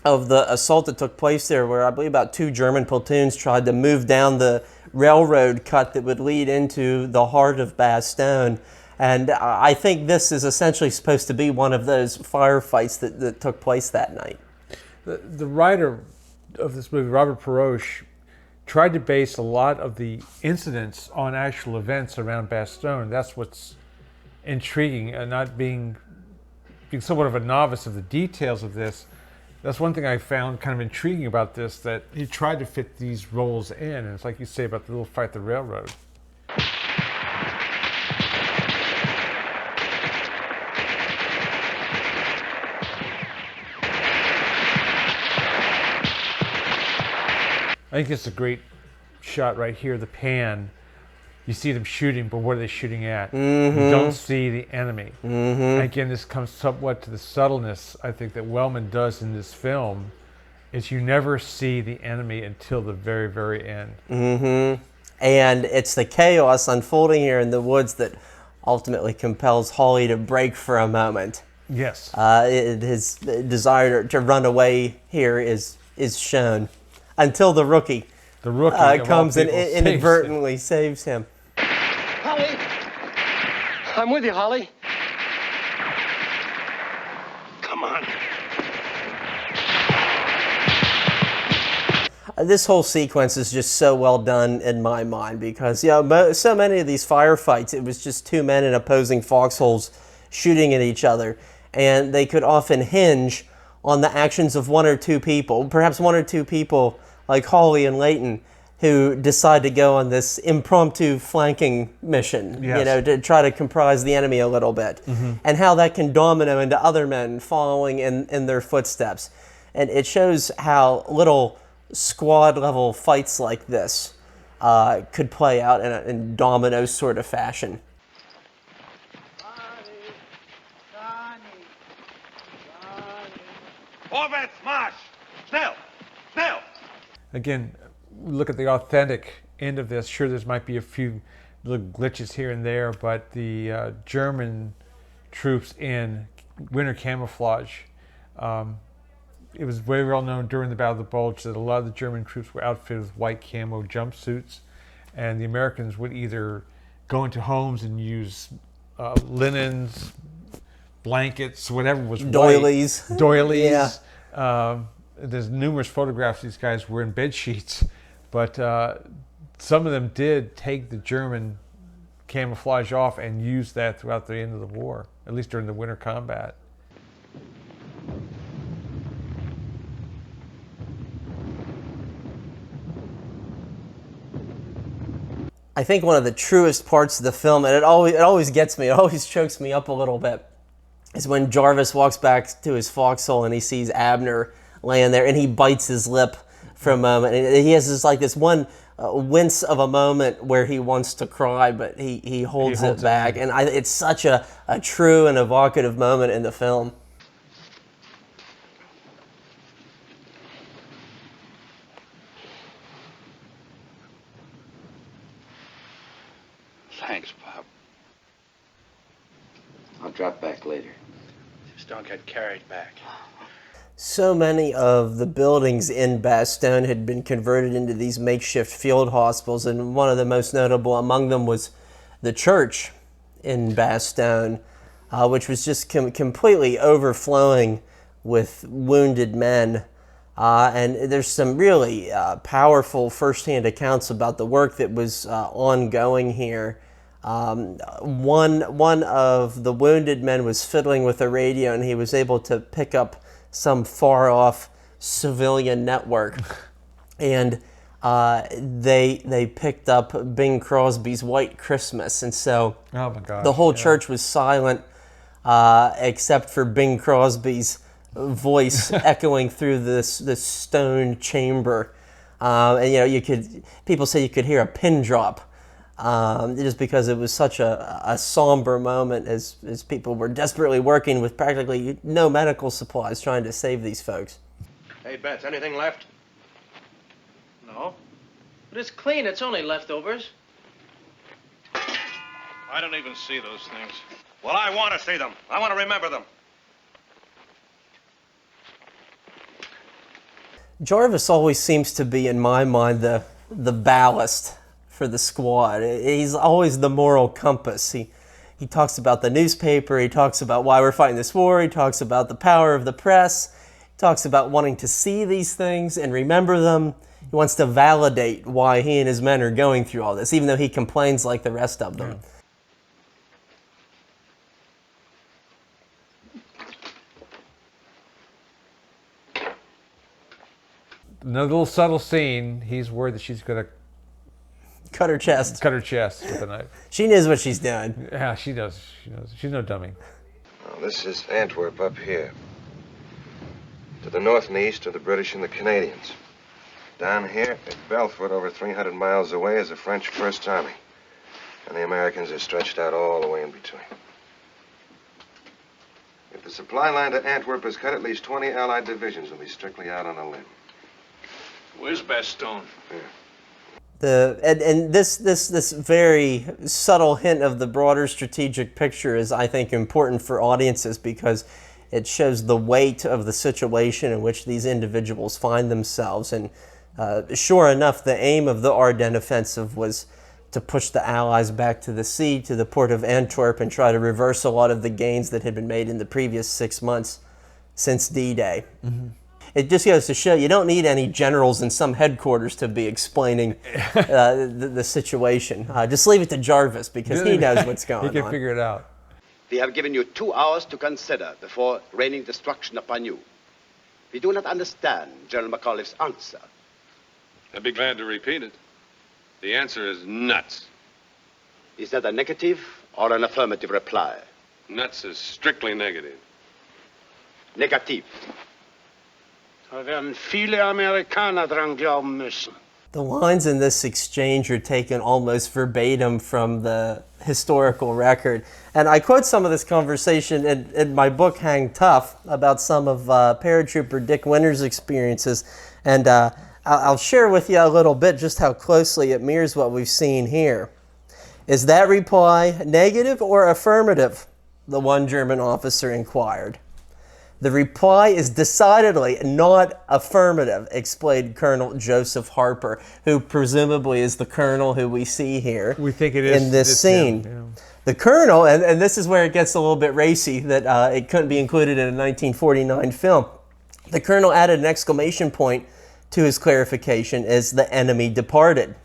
of the assault that took place there, where I believe about 2 German platoons tried to move down the railroad cut that would lead into the heart of Bastogne. And I think this is essentially supposed to be one of those firefights that took place that night. The writer of this movie, Robert Peroche, tried to base a lot of the incidents on actual events around Bastogne. That's what's intriguing, and not being somewhat of a novice of the details of this. That's one thing I found kind of intriguing about this, that he tried to fit these roles in. And it's like you say about the little fight at the railroad. I think it's a great shot right here, the pan. You see them shooting, but what are they shooting at? Mm-hmm. You don't see the enemy. Mm-hmm. Again, this comes somewhat to the subtleness, I think, that Wellman does in this film, is you never see the enemy until the very, very end. Mm-hmm. And it's the chaos unfolding here in the woods that ultimately compels Hawley to break for a moment. Yes. His desire to run away here is shown, until the rookie comes and inadvertently saves him. Holly! I'm with you, Holly. Come on. This whole sequence is just so well done in my mind, because so many of these firefights, it was just 2 men in opposing foxholes shooting at each other, and they could often hinge on the actions of 1 or 2 people, perhaps 1 or 2 people like Hawley and Leighton, who decide to go on this impromptu flanking mission, yes, to try to comprise the enemy a little bit, and how that can domino into other men following in their footsteps. And it shows how little squad-level fights like this could play out in domino sort of fashion. Vorwärts, Marsch! Schnell! Schnell! Again, look at the authentic end of this. Sure, there might be a few little glitches here and there, but the German troops in winter camouflage, it was very well known during the Battle of the Bulge that a lot of the German troops were outfitted with white camo jumpsuits, and the Americans would either go into homes and use linens, blankets, whatever was doilies. White. Doilies. Yeah. There's numerous photographs. These guys were in bed sheets, but some of them did take the German camouflage off and use that throughout the end of the war, at least during the winter combat. I think one of the truest parts of the film, and it always gets me, it always chokes me up a little bit, is when Jarvis walks back to his foxhole and he sees Abner laying there and he bites his lip for a moment. And he has this one wince of a moment where he wants to cry, but he holds it back. And it's such a true and evocative moment in the film. Thanks, Bob. I'll drop back later. Just don't get carried back. So many of the buildings in Bastogne had been converted into these makeshift field hospitals, and one of the most notable among them was the church in Bastogne, which was just completely overflowing with wounded men. And there's some really powerful firsthand accounts about the work that was ongoing here. One of the wounded men was fiddling with a radio, and he was able to pick up some far-off civilian network, and they picked up Bing Crosby's White Christmas, and so oh my God, the whole church was silent except for Bing Crosby's voice echoing through this stone chamber, and people say you could hear a pin drop. Just because it was such a somber moment as people were desperately working with practically no medical supplies trying to save these folks. Hey, Betts, anything left? No. But it's clean. It's only leftovers. I don't even see those things. Well, I want to see them. I want to remember them. Jarvis always seems to be, in my mind, the ballast for the squad. He's always the moral compass. He talks about the newspaper, he talks about why we're fighting this war, he talks about the power of the press, he talks about wanting to see these things and remember them. He wants to validate why he and his men are going through all this, even though he complains like the rest of them. Another little subtle scene, he's worried that she's going to cut her chest. Cut her chest with a knife. She knows what she's doing. Yeah, she does. She knows. She's no dummy. Well, this is Antwerp up here. To the north and east are the British and the Canadians. Down here at Belfort, over 300 miles away, is the French First Army. And the Americans are stretched out all the way in between. If the supply line to Antwerp is cut, at least 20 Allied divisions will be strictly out on a limb. Where's Bastogne? Yeah. And this very subtle hint of the broader strategic picture is, I think, important for audiences because it shows the weight of the situation in which these individuals find themselves. And sure enough, the aim of the Ardennes offensive was to push the Allies back to the sea, to the port of Antwerp, and try to reverse a lot of the gains that had been made in the previous 6 months since D-Day. Mm-hmm. It just goes to show you don't need any generals in some headquarters to be explaining the situation. Just leave it to Jarvis because he knows what's going on. He can figure it out. We have given you 2 hours to consider before raining destruction upon you. We do not understand General McAuliffe's answer. I'd be glad to repeat it. The answer is nuts. Is that a negative or an affirmative reply? Nuts is strictly negative. Negativ. Da werden viele Amerikaner dran glauben müssen. The lines in this exchange are taken almost verbatim from the historical record. And I quote some of this conversation in my book, Hang Tough, about some of paratrooper Dick Winter's experiences. And I'll share with you a little bit just how closely it mirrors what we've seen here. Is that reply negative or affirmative? The one German officer inquired. The reply is decidedly not affirmative, explained Colonel Joseph Harper, who presumably is the colonel who we see here. We think it is in this scene. Yeah. The colonel, and this is where it gets a little bit racy, that it couldn't be included in a 1949 film. The colonel added an exclamation point to his clarification as the enemy departed.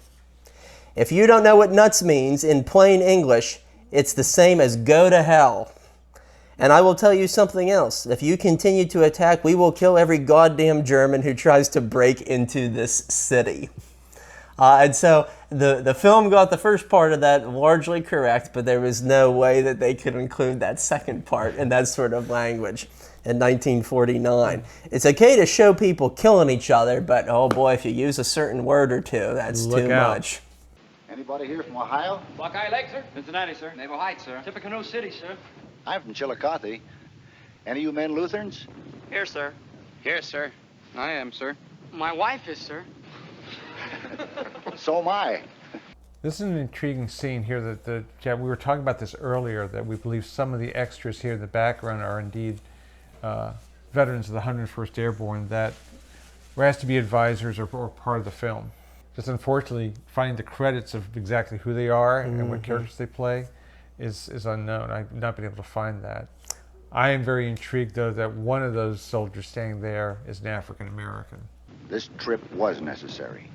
If you don't know what nuts means in plain English, it's the same as go to hell. And I will tell you something else. If you continue to attack, we will kill every goddamn German who tries to break into this city. And so the film got the first part of that largely correct, but there was no way that they could include that second part in that sort of language in 1949. It's okay to show people killing each other, but oh boy, if you use a certain word or two, that's too much. Anybody here from Ohio? Buckeye Lake, sir. Cincinnati, sir. Naval Heights, sir. Tippecanoe City, sir. I'm from Chillicothe. Any of you men Lutherans? Here, sir. Here, sir. I am, sir. My wife is, sir. So am I. This is an intriguing scene here that we were talking about this earlier, that we believe some of the extras here in the background are indeed veterans of the 101st Airborne that were asked to be advisors or part of the film. Just unfortunately, finding the credits of exactly who they are and what characters they play is unknown. I've not been able to find that. I am very intrigued, though, that one of those soldiers staying there is an African American. This trip was necessary.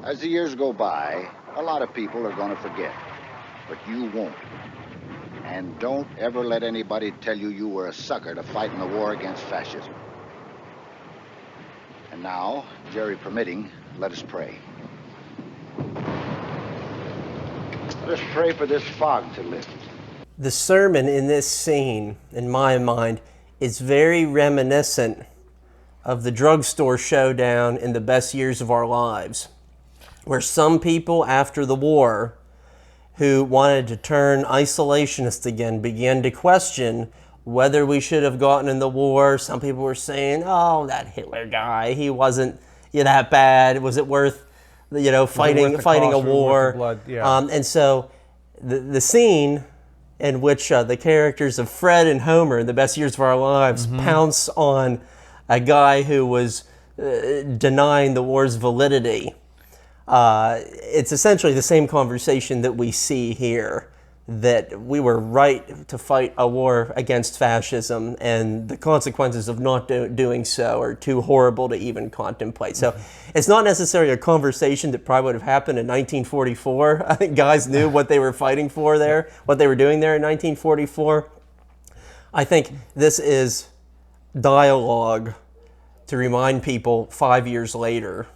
As the years go by, a lot of people are going to forget, but you won't. And don't ever let anybody tell you you were a sucker to fight in the war against fascism. And now, Jerry permitting, let us pray. Let us pray for this fog to lift. The sermon in this scene, in my mind, is very reminiscent of the drugstore showdown in The Best Years of Our Lives, where some people after the war who wanted to turn isolationist again began to question whether we should have gotten in the war. Some people were saying, oh, that Hitler guy, he wasn't that bad. Was it worth fighting a war? Blood? Yeah. And so the scene in which the characters of Fred and Homer in The Best Years of Our Lives pounce on a guy who was denying the war's validity. It's essentially the same conversation that we see here, that we were right to fight a war against fascism, and the consequences of not doing so are too horrible to even contemplate. So it's not necessarily a conversation that probably would have happened in 1944. I think guys knew what they were fighting for there, what they were doing there in 1944. I think this is dialogue to remind people 5 years later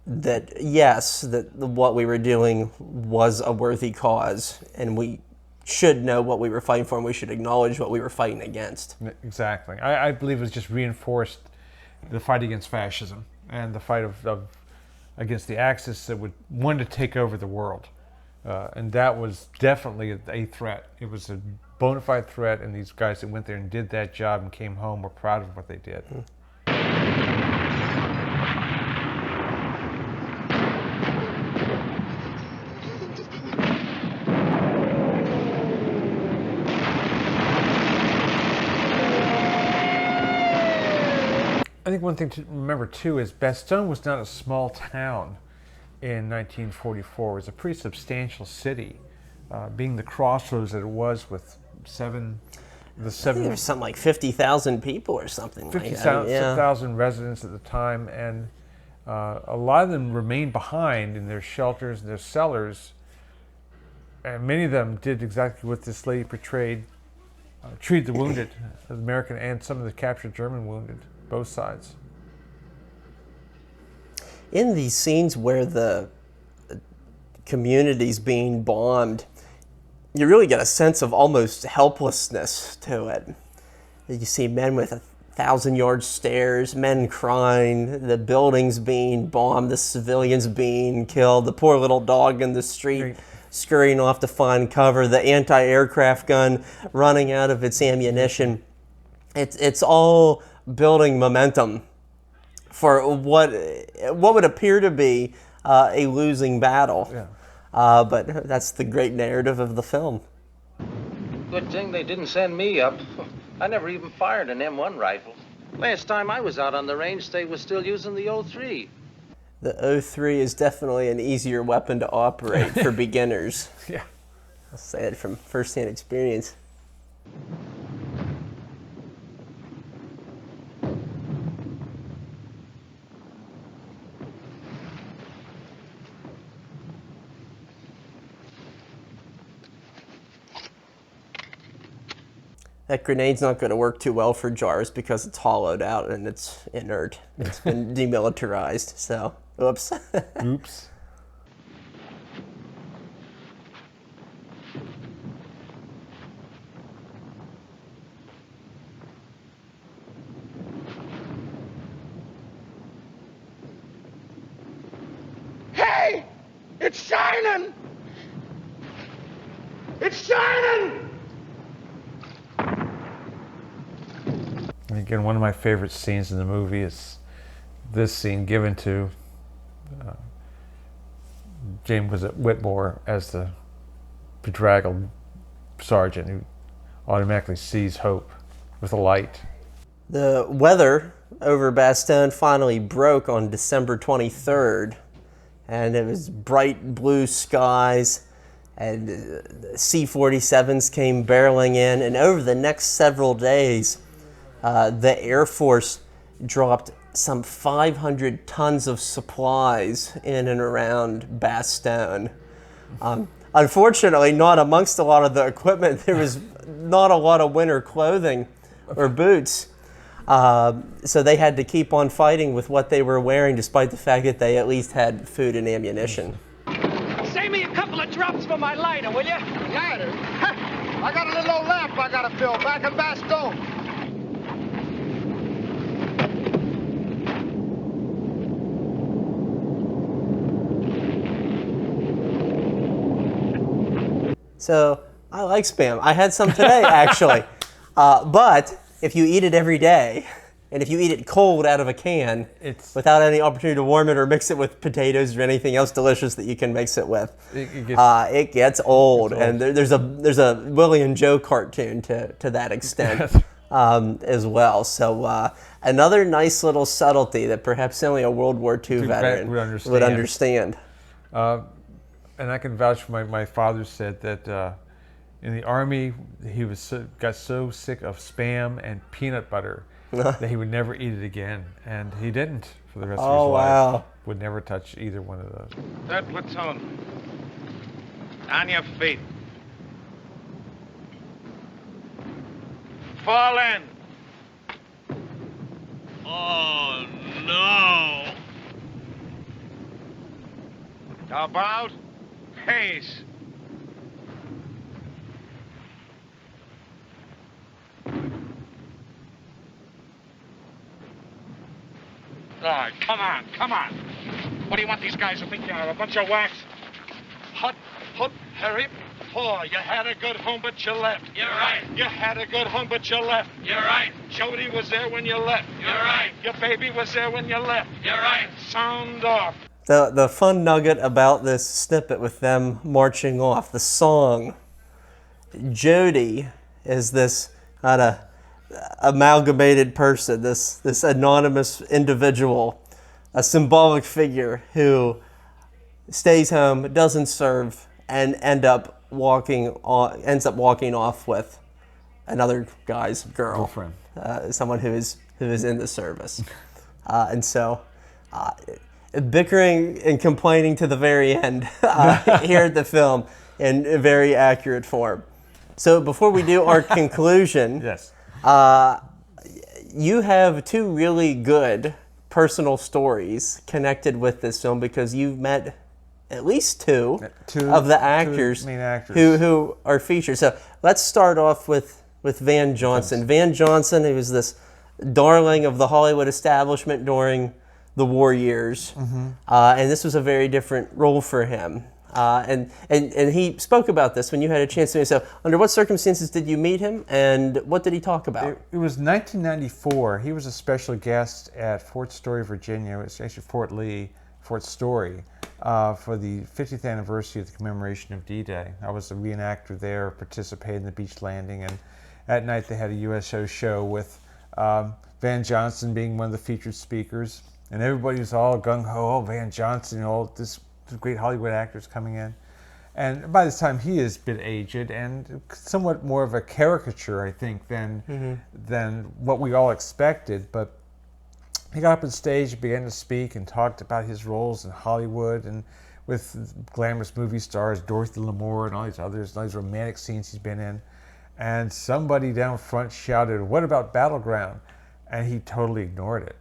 that yes, that what we were doing was a worthy cause, and we should know what we were fighting for, and we should acknowledge what we were fighting against. Exactly. I believe it was just reinforced the fight against fascism and the fight against the Axis that wanted to take over the world. And that was definitely a threat. It was a bona fide threat, and these guys that went there and did that job and came home were proud of what they did. I think one thing to remember, too, is Bastogne was not a small town in 1944. It was a pretty substantial city, being the crossroads that it was with I think there was something like 50,000 people or something. 50,000 residents at the time, and a lot of them remained behind in their shelters and their cellars, and many of them did exactly what this lady portrayed, treated the wounded, the American and some of the captured German wounded. Both sides. In these scenes where the community's being bombed, you really get a sense of almost helplessness to it. You see men with 1,000-yard stares, men crying, the buildings being bombed, the civilians being killed, the poor little dog in the street scurrying off to find cover, the anti-aircraft gun running out of its ammunition. It's all building momentum for what would appear to be a losing battle. Yeah. But that's the great narrative of the film. Good thing they didn't send me up. I never even fired an M1 rifle. Last time I was out on the range, they were still using the 03. The 03 is definitely an easier weapon to operate for beginners. Yeah. I'll say it from firsthand experience. That grenade's not going to work too well for jars because it's hollowed out and it's inert. It's been demilitarized, so oops. Oops. Hey! It's shining! It's shining! And again, one of my favorite scenes in the movie is this scene given to James Whitmore as the bedraggled sergeant who automatically sees hope with a light. The weather over Bastogne finally broke on December 23rd, and it was bright blue skies, and C-47s came barreling in, and over the next several days, the Air Force dropped some 500 tons of supplies in and around Bastogne. Unfortunately, not amongst a lot of the equipment, there was not a lot of winter clothing or boots. So they had to keep on fighting with what they were wearing, despite the fact that they at least had food and ammunition. Save me a couple of drops for my lighter, will you? Lighter? I got a little old lamp I gotta fill back in Bastogne. So I like Spam. I had some today, actually. But if you eat it every day, and if you eat it cold out of a can, without any opportunity to warm it or mix it with potatoes or anything else delicious that you can mix it with, it gets old. And there's a Willie and Joe cartoon to that extent as well. So another nice little subtlety that perhaps only a World War II veteran would understand. And I can vouch for my father said that in the Army he got so sick of Spam and peanut butter that he would never eat it again, and he didn't for the rest of his life. Wow. Would never touch either one of those. Third platoon. On your feet. Fall in. Oh, no. About face. All right, come on, come on. What do you want these guys to think you are, a bunch of whacks? Hut, hurry. Oh, you had a good home, but you left. You're right. You had a good home, but you left. You're right. Jody was there when you left. You're right. Your baby was there when you left. You're right. Sound off. The fun nugget about this snippet with them marching off, the song, Jody is this kind of amalgamated person, this anonymous individual, a symbolic figure who stays home, doesn't serve, and ends up walking off with another guy's girlfriend, someone who is in the service, and so. Bickering and complaining to the very end here at the film in a very accurate form. So before we do our conclusion, yes, you have two really good personal stories connected with this film because you've met at least two of the actors, main actors who are featured. So let's start off with Van Johnson. Van Johnson, who was this darling of the Hollywood establishment during the war years. And this was a very different role for him. And he spoke about this when you had a chance to meet him. So under what circumstances did you meet him, and what did he talk about? It was 1994. He was a special guest at Fort Story, Virginia. It was actually Fort Lee, Fort Story, for the 50th anniversary of the commemoration of D-Day. I was a reenactor there, participated in the beach landing, and at night they had a USO show with Van Johnson being one of the featured speakers, and everybody was all gung-ho, oh, Van Johnson, all this great Hollywood actors coming in. And by this time he has been aged and somewhat more of a caricature, I think, than what we all expected. But he got up on stage, began to speak, and talked about his roles in Hollywood and with glamorous movie stars, Dorothy Lamour and all these others, all these romantic scenes he's been in. And somebody down front shouted, "What about Battleground?" And he totally ignored it.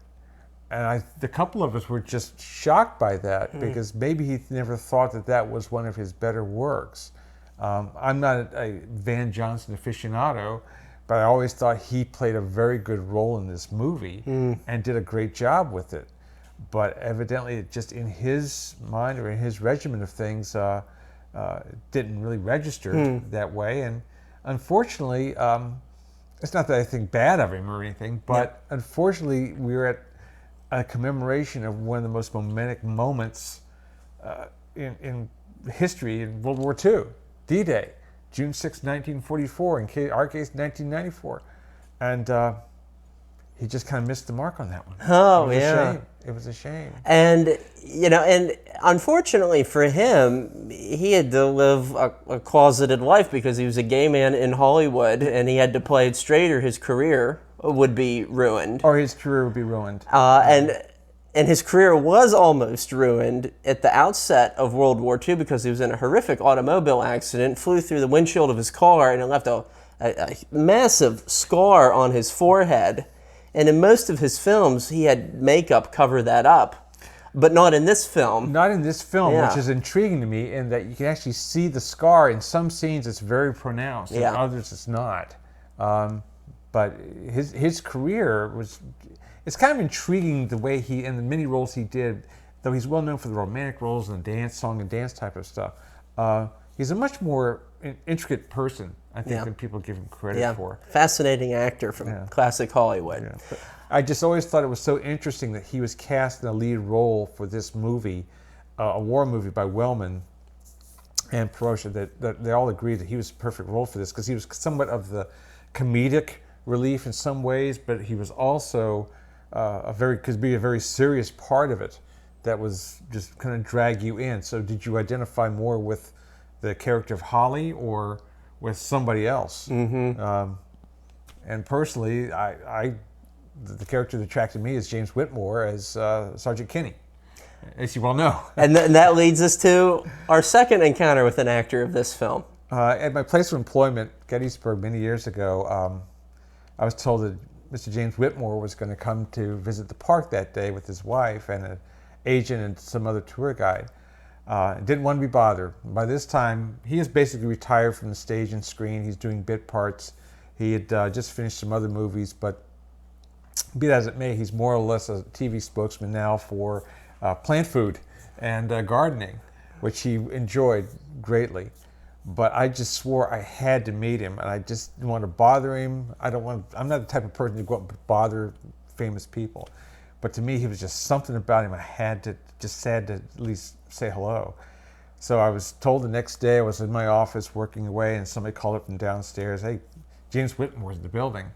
And the couple of us were just shocked by that, because maybe he never thought that that was one of his better works. I'm not a Van Johnson aficionado, but I always thought he played a very good role in this movie and did a great job with it. But evidently, it just in his mind or in his regimen of things, didn't really register that way. And unfortunately, it's not that I think bad of him or anything, but unfortunately, we were at a commemoration of one of the most momentous moments in history in World War II, D-Day, June 6, 1944, in our case, 1994. And he just kind of missed the mark on that one. Oh, it was yeah. a shame. It was a shame. And, you know, and unfortunately for him, he had to live a closeted life because he was a gay man in Hollywood, and he had to play it straight or his career would be ruined. Or his career would be ruined. And his career was almost ruined at the outset of World War II because he was in a horrific automobile accident, flew through the windshield of his car, and it left a massive scar on his forehead. And in most of his films, he had makeup cover that up. But not in this film. Not in this film, which is intriguing to me in that you can actually see the scar. In some scenes, it's very pronounced. In others, it's not. But his career was... It's kind of intriguing the way he, in the many roles he did, though he's well known for the romantic roles and the dance, song and dance type of stuff. He's a much more intricate person, I think, than people give him credit for. Fascinating actor from classic Hollywood. Yeah. I just always thought it was so interesting that he was cast in a lead role for this movie, a war movie by Wellman and Perosha, that they all agreed that he was the perfect role for this because he was somewhat of the comedic relief in some ways, but he was also could be a very serious part of it that was just kind of drag you in. So did you identify more with the character of Holly or with somebody else? And personally, the character that attracted me is James Whitmore as Sergeant Kinney, as you well know. And that leads us to our second encounter with an actor of this film. At my place of employment, Gettysburg, many years ago, I was told that Mr. James Whitmore was going to come to visit the park that day with his wife and an agent and some other tour guide. Didn't want to be bothered. By this time, he is basically retired from the stage and screen. He's doing bit parts. He had just finished some other movies, but be that as it may, he's more or less a TV spokesman now for plant food and gardening, which he enjoyed greatly. But I just swore I had to meet him, and I just didn't want to bother him. I'm not the type of person to go out and bother famous people. But to me, he was just something about him. I had to at least say hello. So I was told the next day, I was in my office working away, and somebody called up from downstairs, "Hey, James Whitmore's in the building."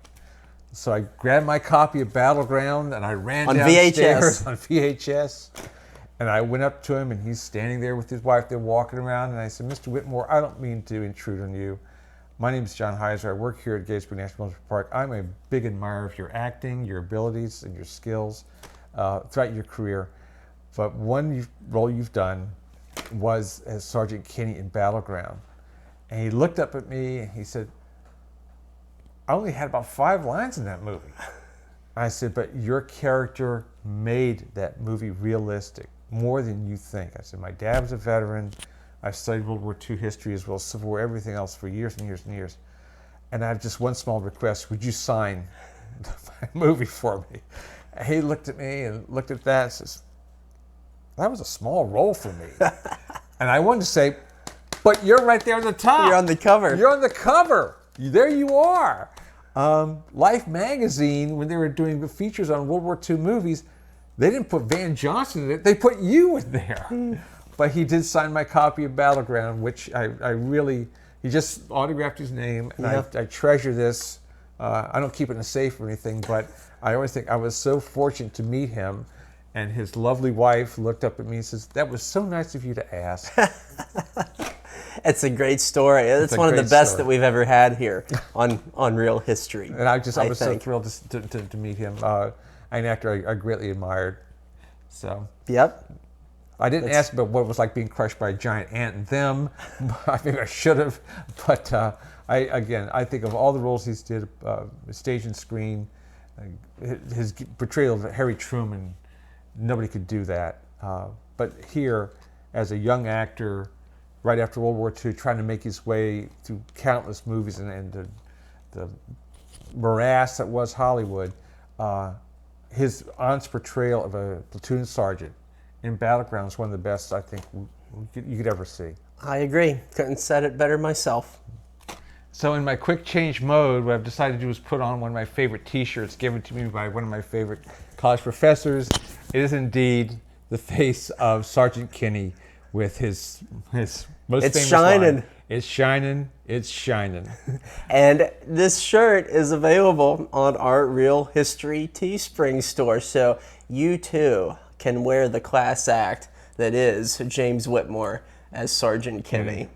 So I grabbed my copy of Battleground, and I ran downstairs on VHS. And I went up to him, and he's standing there with his wife. They're walking around, and I said, "Mr. Whitmore, I don't mean to intrude on you. My name is John Heiser. I work here at Gettysburg National Military Park. I'm a big admirer of your acting, your abilities, and your skills throughout your career. But one role you've done was as Sergeant Kinney in Battleground." And he looked up at me, and he said, "I only had about 5 lines in that movie." I said, "But your character made that movie realistic. More than you think." I said, "My dad was a veteran. I've studied World War II history as well as Civil War, everything else for years and years and years. And I have just one small request. Would you sign movie for me. And he looked at me and looked at that and says, that was a small role for me. And I wanted to say, but you're right there on the top. You're on the cover. You're on the cover. There you are. Life magazine, when they were doing the features on World War II movies, they didn't put Van Johnson in it. They put you in there. But he did sign my copy of Battleground, which I really, he just autographed his name. And I treasure this. I don't keep it in a safe or anything, but I always think I was so fortunate to meet him. And his lovely wife looked up at me and says, that was so nice of you to ask. It's a great story. It's one of the best that we've ever had here on Real History. And I was so thrilled to meet him. An actor I greatly admired. So. Yep. I didn't ask about what it was like being crushed by a giant ant and them. I think I should have. But I think of all the roles he's did, stage and screen, his portrayal of Harry Truman, nobody could do that. But here, as a young actor, right after World War II, trying to make his way through countless movies and the morass that was Hollywood, his honest portrayal of a platoon sergeant in Battleground is one of the best I think you could ever see. I agree. Couldn't said it better myself. So in my quick change mode, what I've decided to do is put on one of my favorite T-shirts given to me by one of my favorite college professors. It is indeed the face of Sergeant Kinney with his most famous line. It's shining, it's shining. And this shirt is available on our Real History Teespring store, so you too can wear the class act that is James Whitmore as Sergeant Kinney.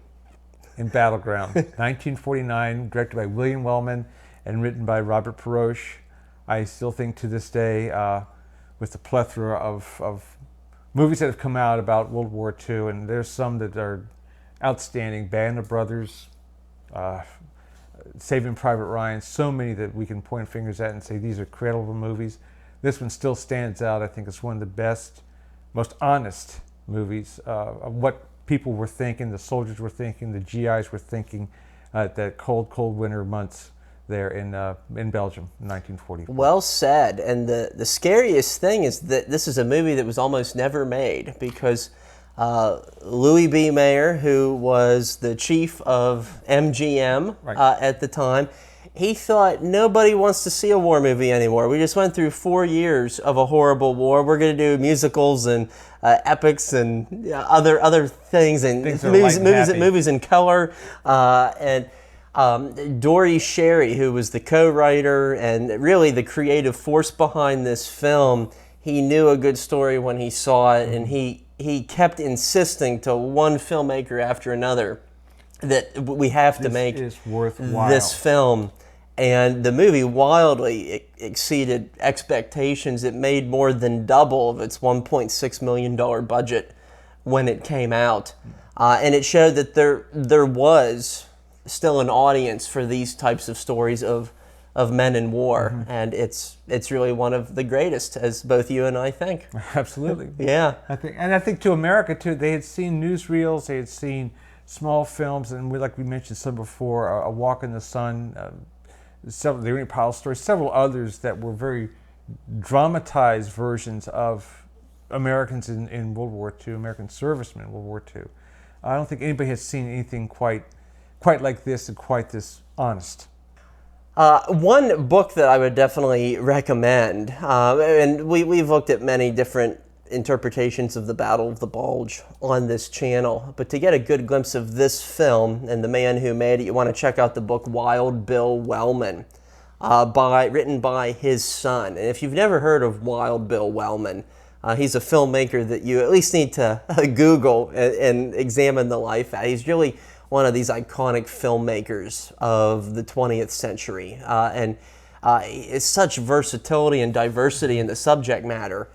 In Battleground, 1949, directed by William Wellman and written by Robert Peroche. I still think to this day, with the plethora of movies that have come out about World War II, and there's some that are outstanding, Band of Brothers, Saving Private Ryan, so many that we can point fingers at and say these are credible movies. This one still stands out. I think it's one of the best, most honest movies of what people were thinking, the soldiers were thinking, the GIs were thinking that cold winter months there in Belgium in 1944. Well said. And the scariest thing is that this is a movie that was almost never made because Louis B. Mayer, who was the chief of MGM at the time, he thought nobody wants to see a war movie anymore. We just went through 4 years of a horrible war. We're going to do musicals and epics and other things and movies in color. And Dory Sherry, who was the co-writer and really the creative force behind this film, he knew a good story when he saw it, and he kept insisting to one filmmaker after another that we have to make this film. And the movie wildly exceeded expectations. It made more than double of its $1.6 million budget when it came out. And it showed that there was still an audience for these types of stories of men in war. Mm-hmm. And it's really one of the greatest, as both you and I think. Absolutely. Yeah. I think to America, too, they had seen newsreels, they had seen small films, and like we mentioned some before, A Walk in the Sun, several, the Ernie Powell story, several others that were very dramatized versions of Americans in World War II, American servicemen in World War II. I don't think anybody has seen anything quite like this and quite this honest. One book that I would definitely recommend, and we've looked at many different interpretations of the Battle of the Bulge on this channel, but to get a good glimpse of this film and the man who made it, you want to check out the book Wild Bill Wellman, written by his son. And if you've never heard of Wild Bill Wellman, he's a filmmaker that you at least need to Google and examine the life at. He's really one of these iconic filmmakers of the 20th century, and it's such versatility and diversity in the subject matter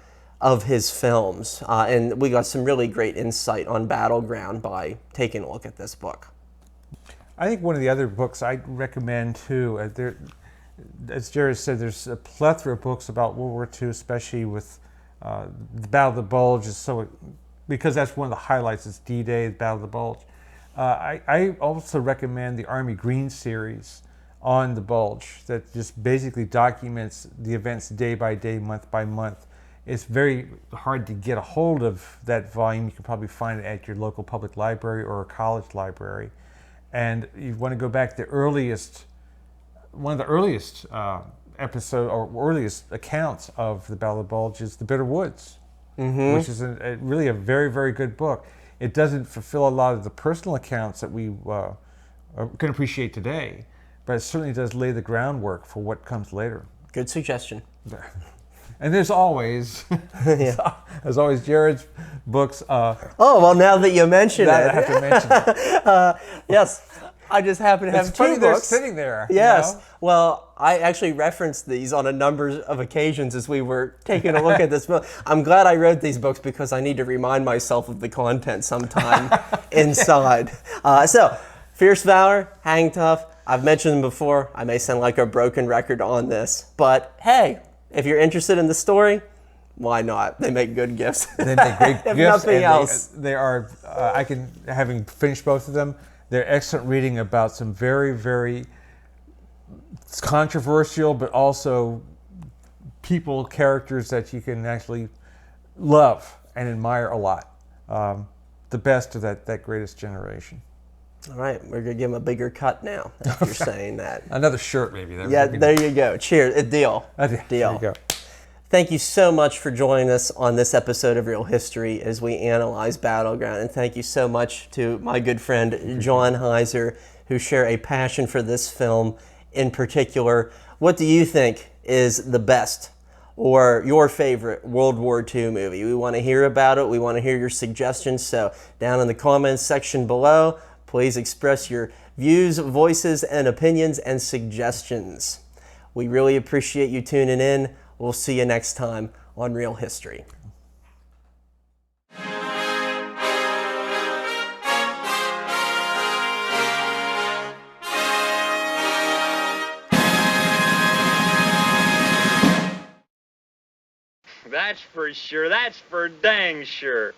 of his films, and we got some really great insight on Battleground by taking a look at this book. I think one of the other books I'd recommend too, as Jared said, there's a plethora of books about World War II, especially with the Battle of the Bulge, because that's one of the highlights, is D-Day, the Battle of the Bulge. I also recommend the Army Green series on the Bulge that just basically documents the events day by day, month by month. It's very hard to get a hold of that volume. You can probably find it at your local public library or a college library. And you want to go back to one of the earliest episode or earliest accounts of the Battle of the Bulge is The Bitter Woods, which is really a very, very good book. It doesn't fulfill a lot of the personal accounts that we can appreciate today, but it certainly does lay the groundwork for what comes later. Good suggestion. And there's always, as always, Jared's books. Oh, well, now that you mention it. I have to mention it. Yes, I just happen to have it's two funny books. They're sitting there. Yes. You know? Well, I actually referenced these on a number of occasions as we were taking a look at this book. I'm glad I wrote these books because I need to remind myself of the content sometime inside. So, Fierce Valor, Hang Tough. I've mentioned them before. I may sound like a broken record on this, but hey, if you're interested in the story, why not? They make good gifts. They make great if gifts. Nothing else. They are, having finished both of them, they're excellent reading about some very, very controversial, but also characters that you can actually love and admire a lot. The best of that greatest generation. All right, we're going to give him a bigger cut now, if you're saying that. Another shirt, maybe. There you go. Cheers. A deal. There you go. Thank you so much for joining us on this episode of Real History as we analyze Battleground. And thank you so much to my good friend, John Heiser, who share a passion for this film in particular. What do you think is the best or your favorite World War II movie? We want to hear about it. We want to hear your suggestions. So down in the comments section below, please express your views, voices, and opinions and suggestions. We really appreciate you tuning in. We'll see you next time on Real History. That's for sure. That's for dang sure.